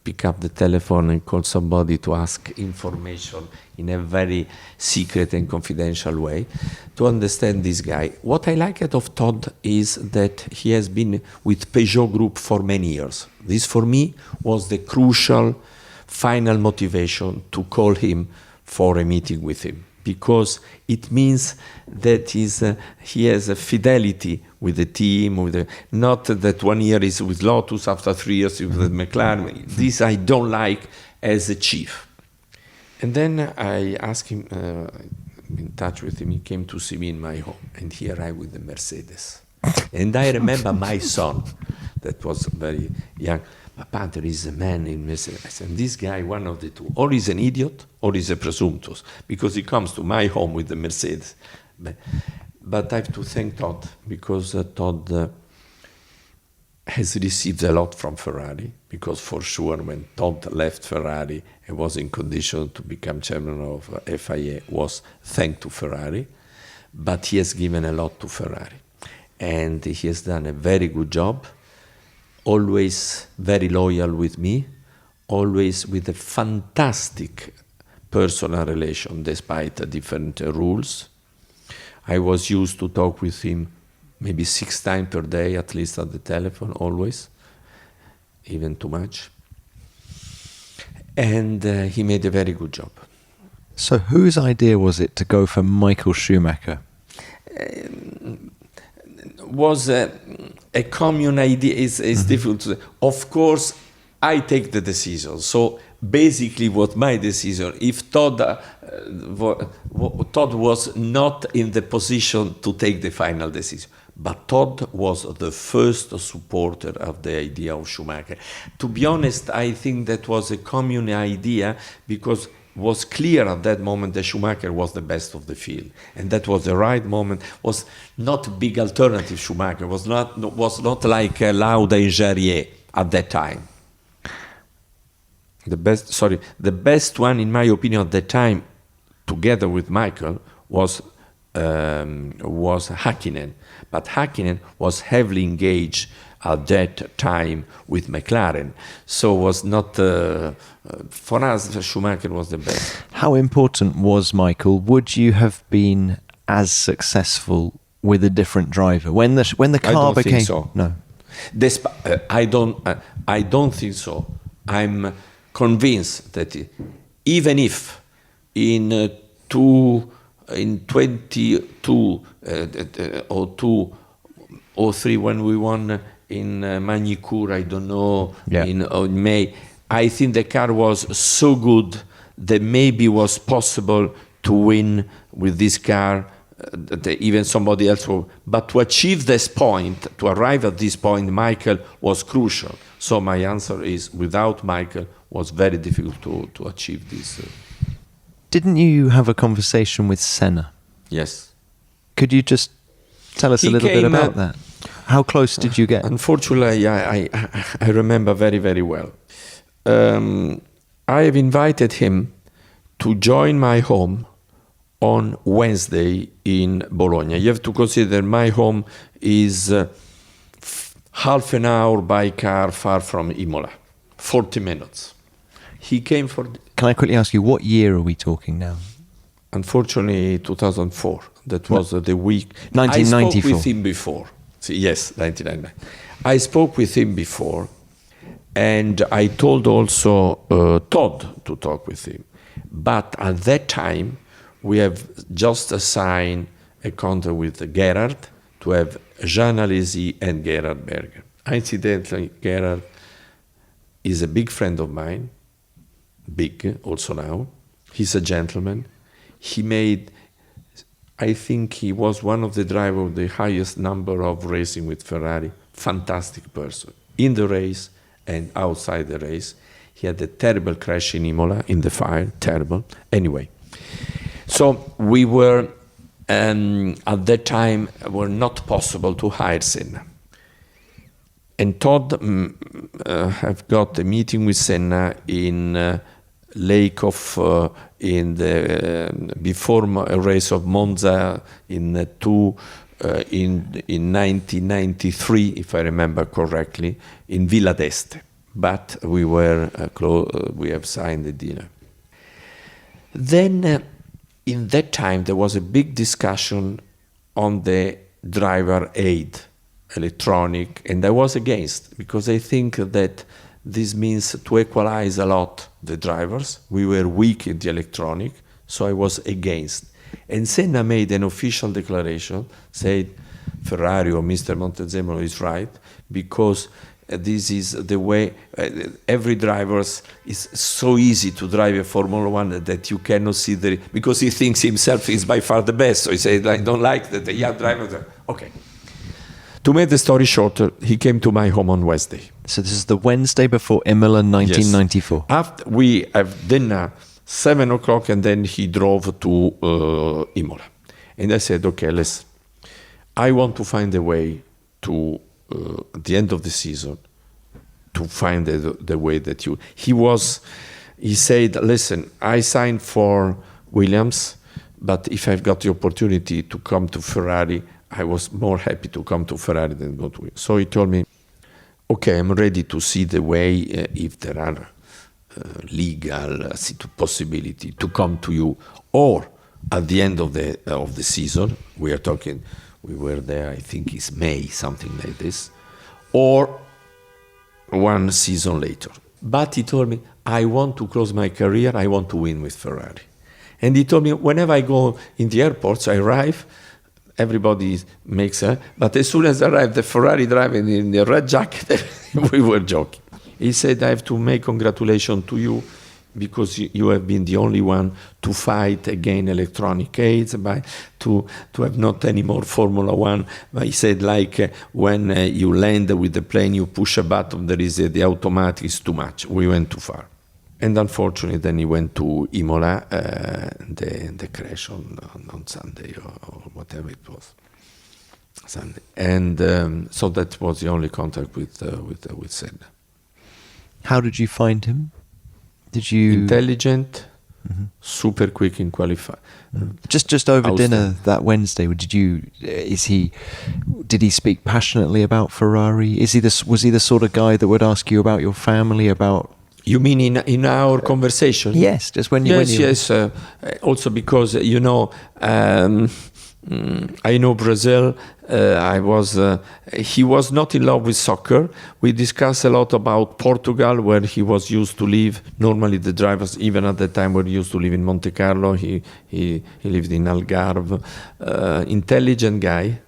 pick up the telephone and call somebody to ask information in a very secret and confidential way to understand this guy. What I like of Todd is that he has been with Peugeot Group for many years. This for me was the crucial final motivation to call him for a meeting with him, because it means that he has a fidelity with the team, not that 1 year is with Lotus, after 3 years with McLaren. This I don't like as a chief. And then I asked him, in touch with him, he came to see me in my home, and he arrived with the Mercedes. And I remember my son, that was very young, Papa, there is a man in Mercedes. And this guy, one of the two, or he's an idiot, or he's a presumptuous, because he comes to my home with the Mercedes. But I have to thank Todd, because Todd has received a lot from Ferrari, because for sure when Todd left Ferrari and was in condition to become chairman of FIA, was thanks to Ferrari, but he has given a lot to Ferrari. And he has done a very good job, always very loyal with me, always with a fantastic personal relation despite the different rules. I was used to talk with him maybe 6 times per day, at least at the telephone, always, even too much. And he made a very good job. So whose idea was it to go for Michael Schumacher? Was a common idea. Is difficult to say. Of course, I take the decision. So basically, what my decision, if Todd was not in the position to take the final decision, but Todd was the first supporter of the idea of Schumacher. To be honest, I think that was a common idea, because was clear at that moment that Schumacher was the best of the field, and that was the right moment. Was not a big alternative. Schumacher was not like Lauda and Jarier at that time. The best one in my opinion at that time, together with Michael, was Häkkinen, but Häkkinen was heavily engaged at that time with McLaren, so was not for us. Schumacher was the best. How important was Michael? Would you have been as successful with a different driver when the car became? Think so. No, I don't think so. I'm convinced that even if in 22 or 2 or 3 when we won in Magny-Cours, I don't know, in May, I think the car was so good that maybe was possible to win with this car, even somebody else. But to achieve this point, to arrive at this point, Michael was crucial. So my answer is, without Michael, was very difficult to achieve this. Didn't you have a conversation with Senna? Yes. Could you just tell us a little bit about that? How close did you get? Unfortunately, I remember very, very well. I have invited him to join my home on Wednesday in Bologna. You have to consider my home is half an hour by car far from Imola, 40 minutes. He came for... Can I quickly ask you, what year are we talking now? Unfortunately, 2004. That was the week... 1994. I spoke with him before. Yes, 1999. I spoke with him before, and I told also Todd to talk with him. But at that time, we have just signed a contract with Gerhard to have Jean Alesi and Gerhard Berger. Incidentally, Gerhard is a big friend of mine, big also now. He's a gentleman. He made, I think he was one of the drivers with the highest number of racing with Ferrari. Fantastic person. In the race and outside the race. He had a terrible crash in Imola, in the fire, terrible. Anyway, so we were, at that time, were not possible to hire Senna. And Todd have got a meeting with Senna in Lake of, in the before a race of Monza in 1993, if I remember correctly, in Villa d'Este. But we were we have signed the deal. Then, in that time, there was a big discussion on the driver aid, electronic, and I was against, because I think that this means to equalize a lot the drivers. We were weak in the electronic, so I was against. And Senna made an official declaration, said Ferrari or Mr. Montezemolo is right, because this is the way every driver is so easy to drive a Formula One that you cannot see because he thinks himself is by far the best. So he said, I don't like that the young drivers are. Okay. To make the story shorter, he came to my home on Wednesday. So this is the Wednesday before Imola 1994. Yes. After we have dinner, 7 o'clock, and then he drove to Imola. And I said, okay, listen, I want to find a way to, at the end of the season, to find the way that you... He said, listen, I signed for Williams, but if I've got the opportunity to come to Ferrari, I was more happy to come to Ferrari than go to Williams. So he told me, okay, I'm ready to see the way, if there are legal possibility to come to you, or at the end of the season, we were there, I think it's May, something like this, or one season later. But he told me, I want to close my career, I want to win with Ferrari. And he told me, whenever I go in the airports, I arrive, everybody makes but as soon as I arrived, the Ferrari driving in the red jacket, we were joking. He said, I have to make congratulations to you because you have been the only one to fight against electronic aids, to have not any more Formula One. But he said, like when you land with the plane, you push a button, there is the automatic is too much. We went too far. And unfortunately, then he went to Imola, the crash on Sunday or whatever it was, Sunday. And so that was the only contact with Senna. How did you find him? Did you Intelligent, super quick in qualifying. just over dinner that Wednesday? Did he speak passionately about Ferrari? Was he the sort of guy that would ask you about your family, about? You mean in our conversation? Yes, just when you. Yes. Also because I know Brazil. He was not in love with soccer. We discussed a lot about Portugal, where he was used to live. Normally, the drivers, even at the time, were used to live in Monte Carlo. He lived in Algarve. Intelligent guy.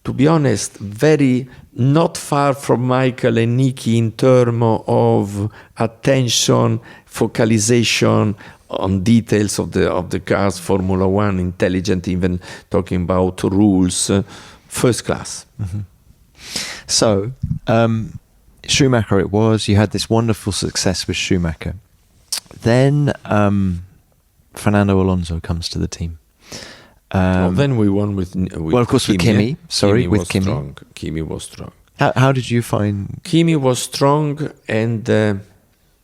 To be honest, very not far from Michael and Nicky in terms of attention, focalization on details of the cars, Formula One, intelligent, even talking about rules, first class. Mm-hmm. So, Schumacher it was. You had this wonderful success with Schumacher. Then Fernando Alonso comes to the team. Then we won with well, of course, Kimi. With Kimi. Sorry, Kimi with was Kimi. Strong. Kimi was strong. How did you find? Kimi was strong, and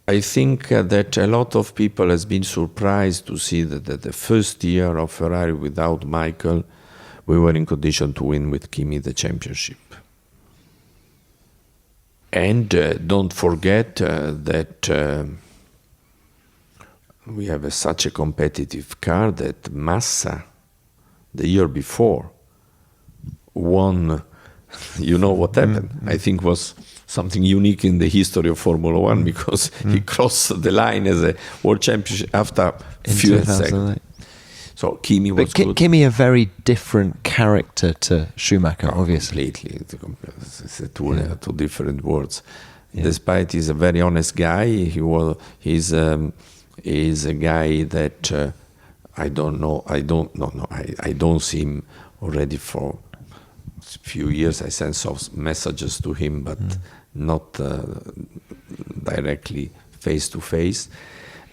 I think that a lot of people has been surprised to see that the first year of Ferrari without Michael, we were in condition to win with Kimi the championship. And don't forget that we have such a competitive car that Massa, the year before, won. You know what happened? I think was something unique in the history of Formula One, because he crossed the line as a world championship after a few seconds. So Kimi was good. Kimi a very different character to Schumacher, obviously. Completely. It's two different worlds. Yeah. Despite he's a very honest guy, he's a guy that I don't see him already for a few years. I send some messages to him, but not directly face to face.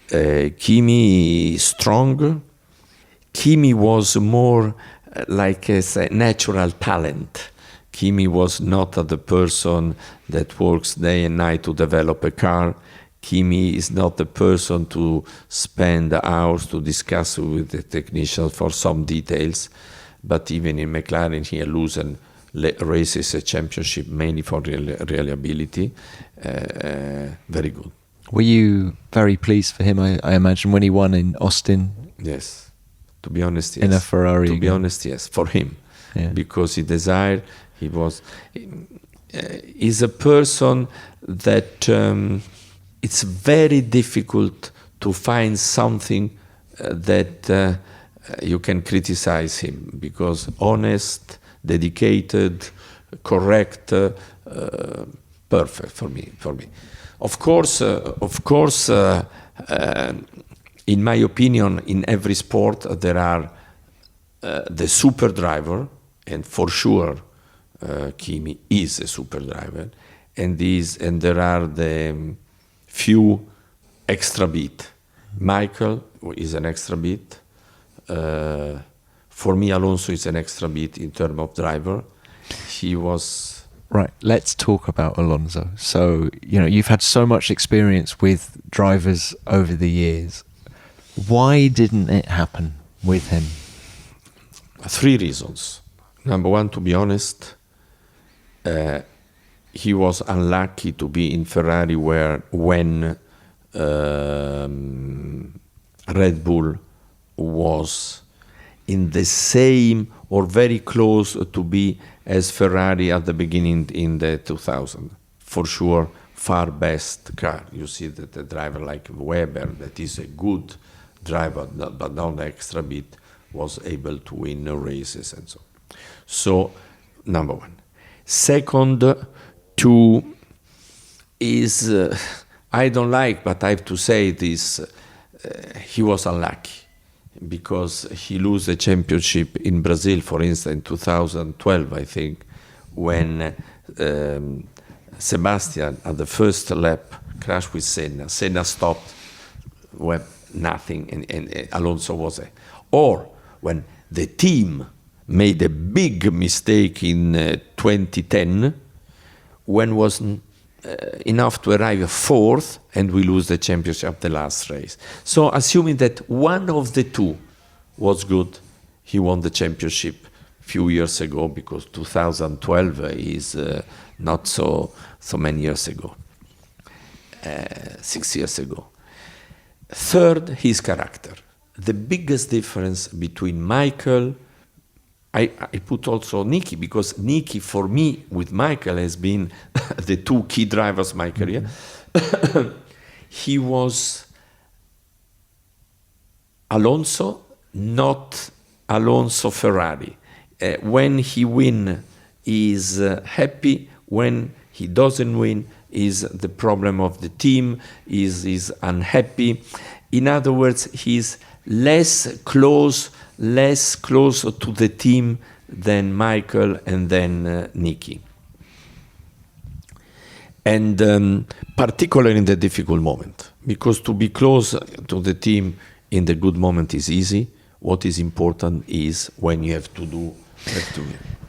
Kimi is strong. Kimi was more like a natural talent. Kimi was not the person that works day and night to develop a car. Kimi is not the person to spend hours to discuss with the technicians for some details. But even in McLaren, he loses races a championship mainly for reliability. Very good. Were you very pleased for him, I imagine, when he won in Austin? Yes. To be honest, yes. In a Ferrari. To be honest, yes. For him. Yeah. Because he desired, he's a person that it's very difficult to find something that you can criticize him, because honest, dedicated, correct, perfect for me. Of course, in my opinion, in every sport there are the super driver, and for sure Kimi is a super driver, and there are the few extra beat. Michael is an extra beat. For me, Alonso is an extra beat in terms of driver. He was... Right, let's talk about Alonso. So, you've had so much experience with drivers over the years. Why didn't it happen with him? 3 reasons. Number one, to be honest, he was unlucky to be in Ferrari when Red Bull was in the same or very close to be as Ferrari at the beginning in the 2000. For sure, far best car. You see that a driver like Weber, that is a good driver, but not the extra bit, was able to win races and so on. So, number one. Second, is, I don't like, but I have to say this, he was unlucky, because he lost the championship in Brazil, for instance, in 2012, I think, when Sebastian, at the first lap, crash with Senna. Senna stopped when nothing, and Alonso was there. Or when the team made a big mistake in 2010, when was enough to arrive fourth, and we lose the championship of the last race. So assuming that one of the two was good, he won the championship a few years ago, because 2012 is not so many years ago, 6 years ago. Third, his character. The biggest difference between Michael, I put also Niki, because Niki, for me, with Michael, has been the two key drivers of my career. He was Alonso, not Alonso Ferrari. When he win, is happy. When he doesn't win, is the problem of the team, is unhappy. In other words, he's less close to the team than Michael and then Niki. And particularly in the difficult moment, because to be close to the team in the good moment is easy. What is important is when you have to do.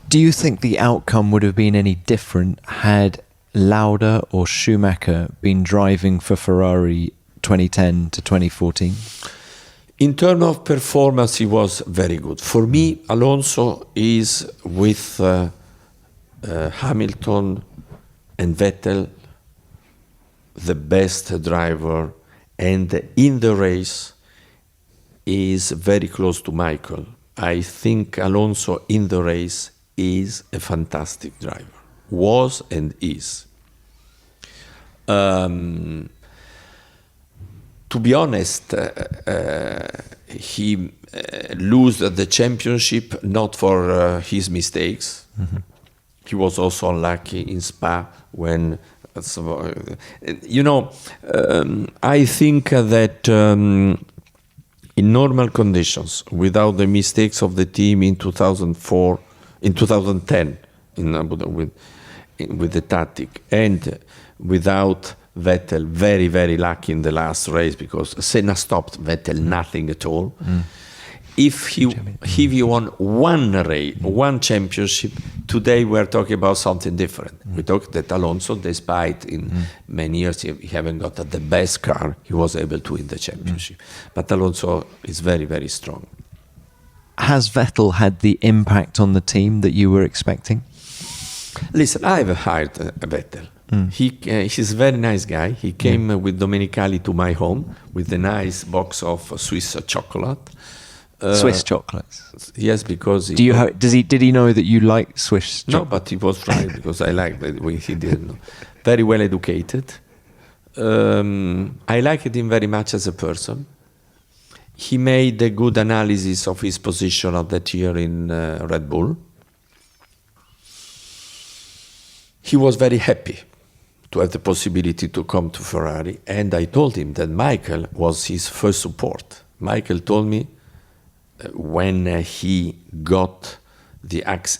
Do you think the outcome would have been any different had Lauda or Schumacher been driving for Ferrari 2010 to 2014? In terms of performance, he was very good. For me, Alonso is with Hamilton and Vettel the best driver, and in the race is very close to Michael. I think Alonso in the race is a fantastic driver. Was and is. To be honest, he lose the championship not for his mistakes. Mm-hmm. He was also unlucky in Spa when, I think that in normal conditions, without the mistakes of the team in 2004, in 2010, with the tactic, and without Vettel, very, very lucky in the last race, because Senna stopped Vettel nothing at all. If he won one race, one championship, today we're talking about something different. We talk that Alonso, despite in many years he haven't got the best car, he was able to win the championship. But Alonso is very, very strong. Has Vettel had the impact on the team that you were expecting? Listen, I've hired Vettel. He's a very nice guy. He came with Domenicali to my home with a nice box of Swiss chocolate. Swiss chocolates. Yes, because did he know that you like Swiss chocolate? No, but he was right, because I like that he didn't know. Very well educated. I liked him very much as a person. He made a good analysis of his position of that year in Red Bull. He was very happy to have the possibility to come to Ferrari, and I told him that Michael was his first support. Michael told me when he got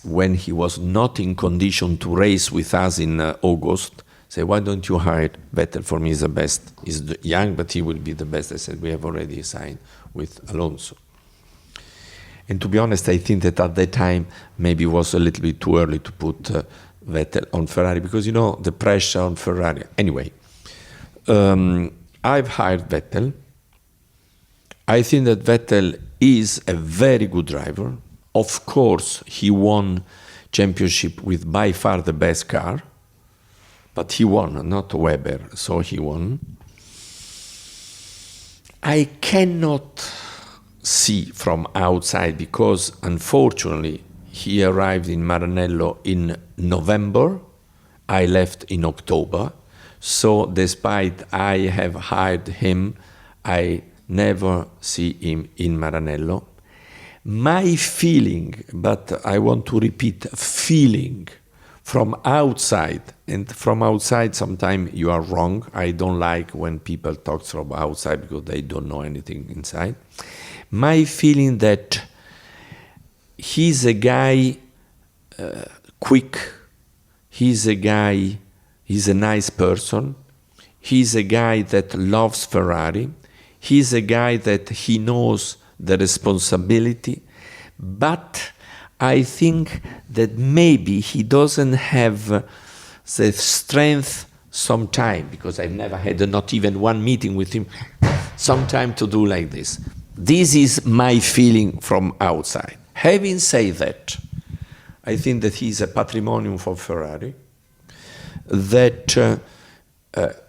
when he was not in condition to race with us in August, say, why don't you hire Vettel? For me, he's the best. He's young, but he will be the best. I said, we have already signed with Alonso. And to be honest, I think that at that time, maybe it was a little bit too early to put Vettel on Ferrari, because, the pressure on Ferrari. Anyway, I've hired Vettel. I think that Vettel is a very good driver. Of course, he won championship with by far the best car, but he won, not Weber, so he won. I cannot see from outside, because unfortunately he arrived in Maranello in November. I left in October. So despite I have hired him, I never see him in Maranello. My feeling, but I want to repeat, feeling from outside, and from outside sometimes you are wrong. I don't like when people talk from outside, because they don't know anything inside. My feeling that he's a guy quick, he's a nice person, He's a guy that loves Ferrari. He's a guy that he knows the responsibility. But I think that maybe he doesn't have the strength sometime, because I've never had not even one meeting with him, sometime to do like this. This is my feeling from outside. Having said that, I think that he's a patrimonium for Ferrari, that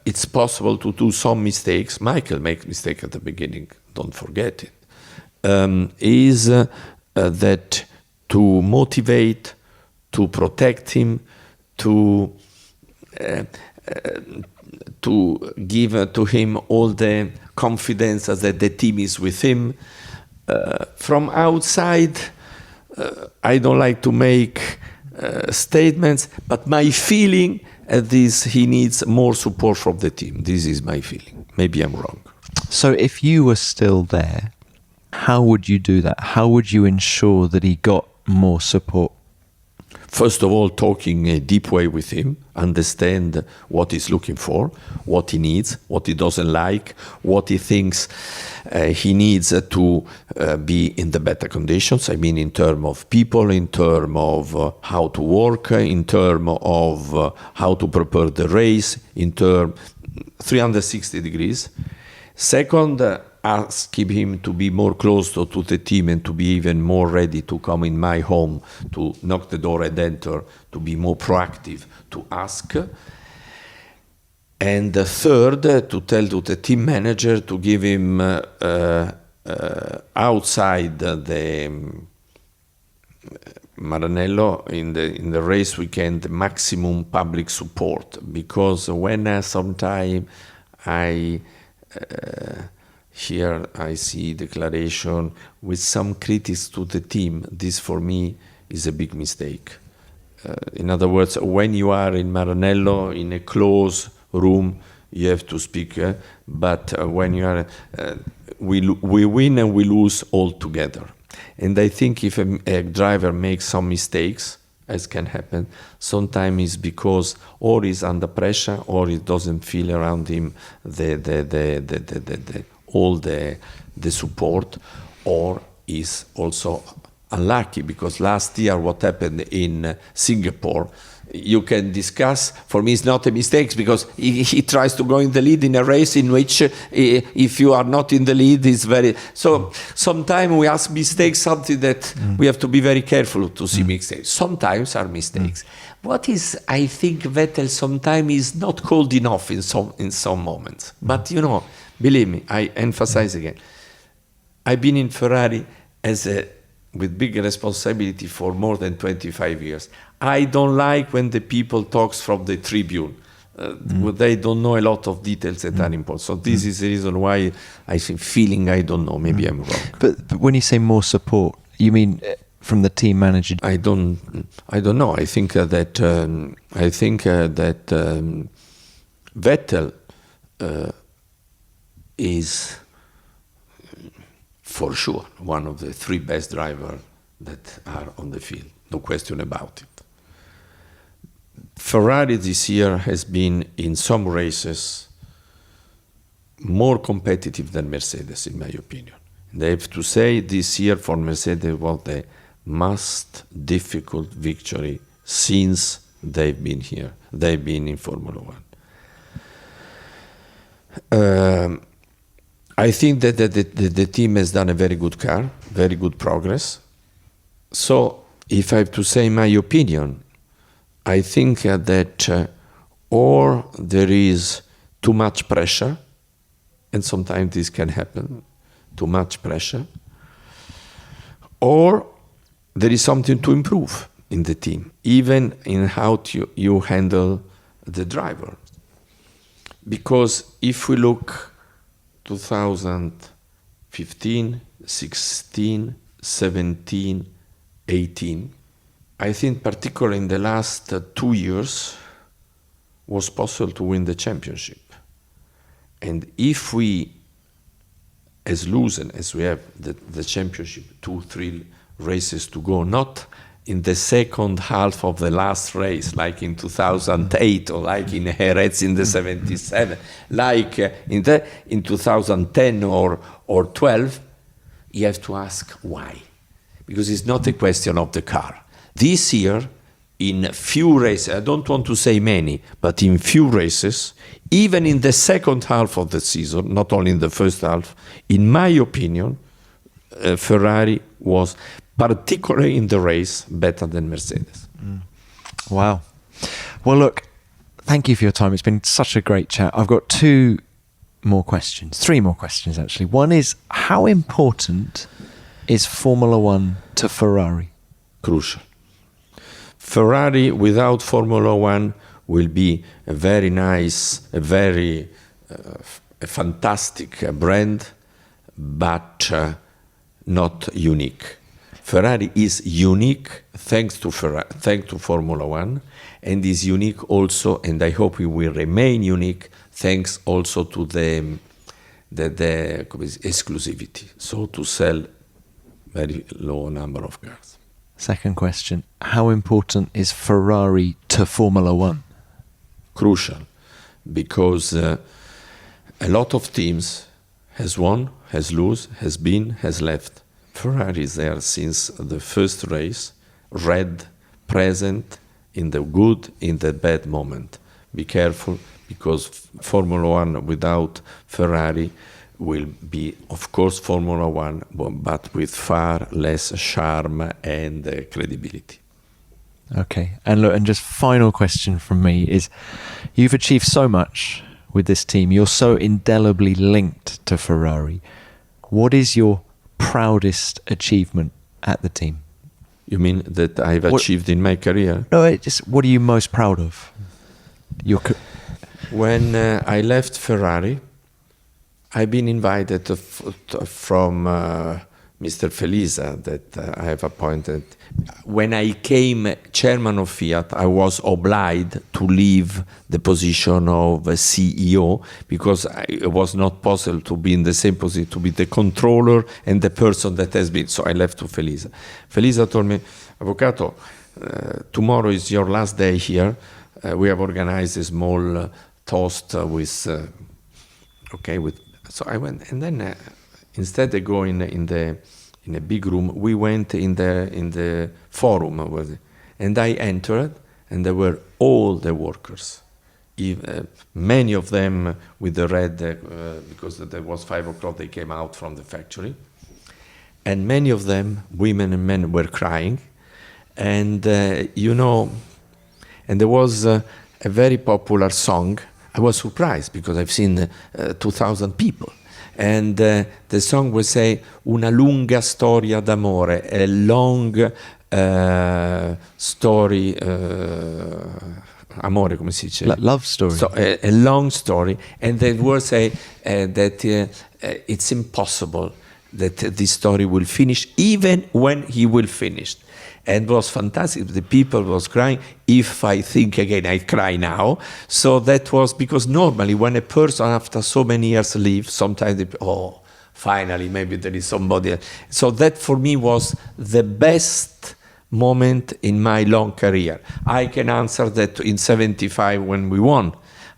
it's possible to do some mistakes. Michael makes mistakes at the beginning, don't forget it. Is that to motivate, to protect him, to give to him all the confidence that the team is with him. From outside, I don't like to make statements, but my feeling is he needs more support from the team. This is my feeling. Maybe I'm wrong. So if you were still there, how would you do that? How would you ensure that he got more support? First of all, talking a deep way with him, understand what he's looking for, what he needs, what he doesn't like, what he thinks he needs to be in the better conditions. I mean, in terms of people, in terms of how to work, in terms of how to prepare the race, in terms 360 degrees. Second, ask him to be more close to the team and to be even more ready to come in my home, to knock the door and enter, to be more proactive, to ask. And the third, to tell to the team manager to give him outside the Maranello in the race weekend maximum public support, because when sometime here I see declaration with some critics to the team. This for me is a big mistake. In other words, when you are in Maranello in a closed room, you have to speak. But when you are, we win and we lose all together. And I think if a driver makes some mistakes, as can happen, sometimes it's because or he's under pressure or he doesn't feel around him all the support, or is also unlucky, because last year what happened in Singapore, you can discuss. For me, it's not a mistake, because he tries to go in the lead in a race in which if you are not in the lead, it's very... So sometimes we ask mistakes, something that we have to be very careful to see mistakes. Sometimes are mistakes. What is, I think, Vettel sometimes is not cold enough in some moments. But, you know, believe me, I emphasize again, I've been in Ferrari with big responsibility for more than 25 years. I don't like when the people talks from the tribune. They don't know a lot of details that are important. So this is the reason why I think feeling I don't know. Maybe I'm wrong. But when you say more support, you mean from the team manager? I don't know. I think that Vettel is for sure one of the three best drivers that are on the field. No question about it. Ferrari this year has been in some races more competitive than Mercedes, in my opinion. And I have to say this year for Mercedes was the most difficult victory since they've been here. They've been in Formula One. I think that the team has done a very good car, very good progress. So if I have to say my opinion, I think that or there is too much pressure, and sometimes this can happen, too much pressure, or there is something to improve in the team, even in how you handle the driver. Because if we look 2015, 16, 17, 18, I think particularly in the last 2 years was possible to win the championship. And if we, as losing, as we have the championship, 2-3 races to go, not in the second half of the last race, like in 2008 or like in Jerez in the 77, like in 2010 or 12, you have to ask why. Because it's not a question of the car. This year, in few races, I don't want to say many, but in few races, even in the second half of the season, not only in the first half, in my opinion, Ferrari was, particularly in the race, better than Mercedes. Wow. Well, look, thank you for your time. It's been such a great chat. I've got three more questions actually. One is, how important is Formula One to Ferrari? Crucial. Ferrari without Formula One will be a very nice, a fantastic brand, but not unique. Ferrari is unique thanks to Formula One, and is unique also, and I hope it will remain unique, thanks also to the exclusivity, so to sell very low number of cars. Second question, how important is Ferrari to Formula One? Crucial, because a lot of teams has won, has lost, has been, has left. Ferrari is there since the first race, present in the good, in the bad moment. Be careful, because Formula One without Ferrari will be, of course, Formula One, but with far less charm and credibility. Okay, and look, and just final question from me is, you've achieved so much with this team. You're so indelibly linked to Ferrari. What is your proudest achievement at the team? You mean that I've achieved in my career? No, what are you most proud of? When I left Ferrari, I've been invited from Mr. Felisa that I have appointed. When I came chairman of Fiat, I was obliged to leave the position of CEO, because it was not possible to be in the same position, to be the controller and the person that has been. So I left to Felisa. Felisa told me, Avvocato, tomorrow is your last day here. We have organized a small toast with. So I went, and then instead of going in a big room, we went in the forum, and I entered, and there were all the workers, many of them with the red, because there was 5 o'clock, they came out from the factory, and many of them, women and men, were crying, and and there was a very popular song. I was surprised because I've seen 2,000 people. And the song will say, una lunga storia d'amore, a long story, amore, come si dice? Love story. So, a long story. And they will say that it's impossible that this story will finish, even when he will finish. And it was fantastic. The people was crying. If I think again, I cry now. So that was because normally when a person after so many years leaves, sometimes they, finally, maybe there is somebody else. So that for me was the best moment in my long career. I can answer that in 75 when we won.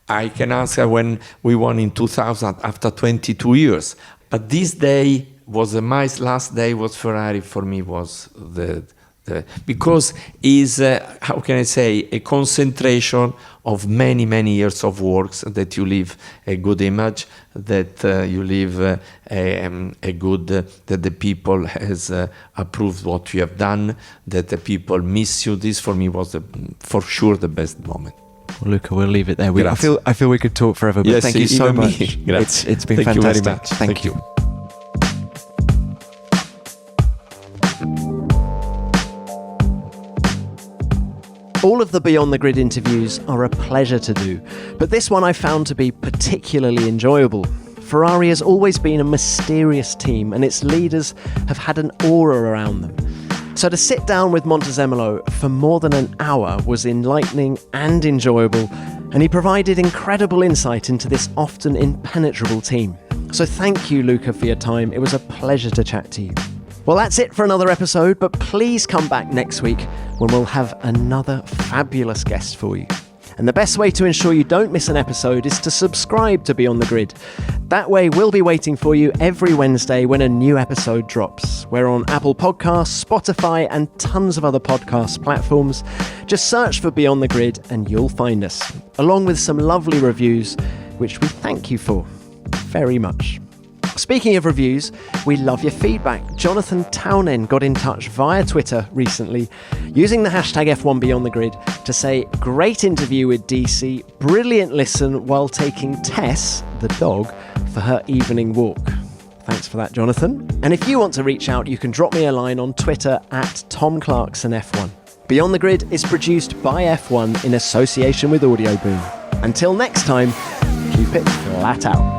I can answer when we won in 2000 after 22 years. But this day was my last day was Ferrari for me was because is how can I say, a concentration of many years of works, that you leave a good image, that you leave a good that the people has approved what you have done, that the people miss you. This for me was for sure the best moment. Well, Luca, we'll leave it there. I feel we could talk forever, but yes, thank you so much. It's been thank fantastic. You very much. Thank you. All of the Beyond the Grid interviews are a pleasure to do, but this one I found to be particularly enjoyable. Ferrari has always been a mysterious team, and its leaders have had an aura around them. So to sit down with Montezemolo for more than an hour was enlightening and enjoyable, and he provided incredible insight into this often impenetrable team. So thank you, Luca, for your time. It was a pleasure to chat to you. Well, that's it for another episode, but please come back next week when we'll have another fabulous guest for you. And the best way to ensure you don't miss an episode is to subscribe to Beyond the Grid. That way, we'll be waiting for you every Wednesday when a new episode drops. We're on Apple Podcasts, Spotify, and tons of other podcast platforms. Just search for Beyond the Grid and you'll find us, along with some lovely reviews, which we thank you for very much. Speaking of reviews, we love your feedback. Jonathan Townend got in touch via Twitter recently using the hashtag F1BeyondTheGrid to say, great interview with DC, brilliant listen while taking Tess, the dog, for her evening walk. Thanks for that, Jonathan. And if you want to reach out, you can drop me a line on Twitter at Tom Clarkson F1. Beyond the Grid is produced by F1 in association with Audio Boom. Until next time, keep it flat out.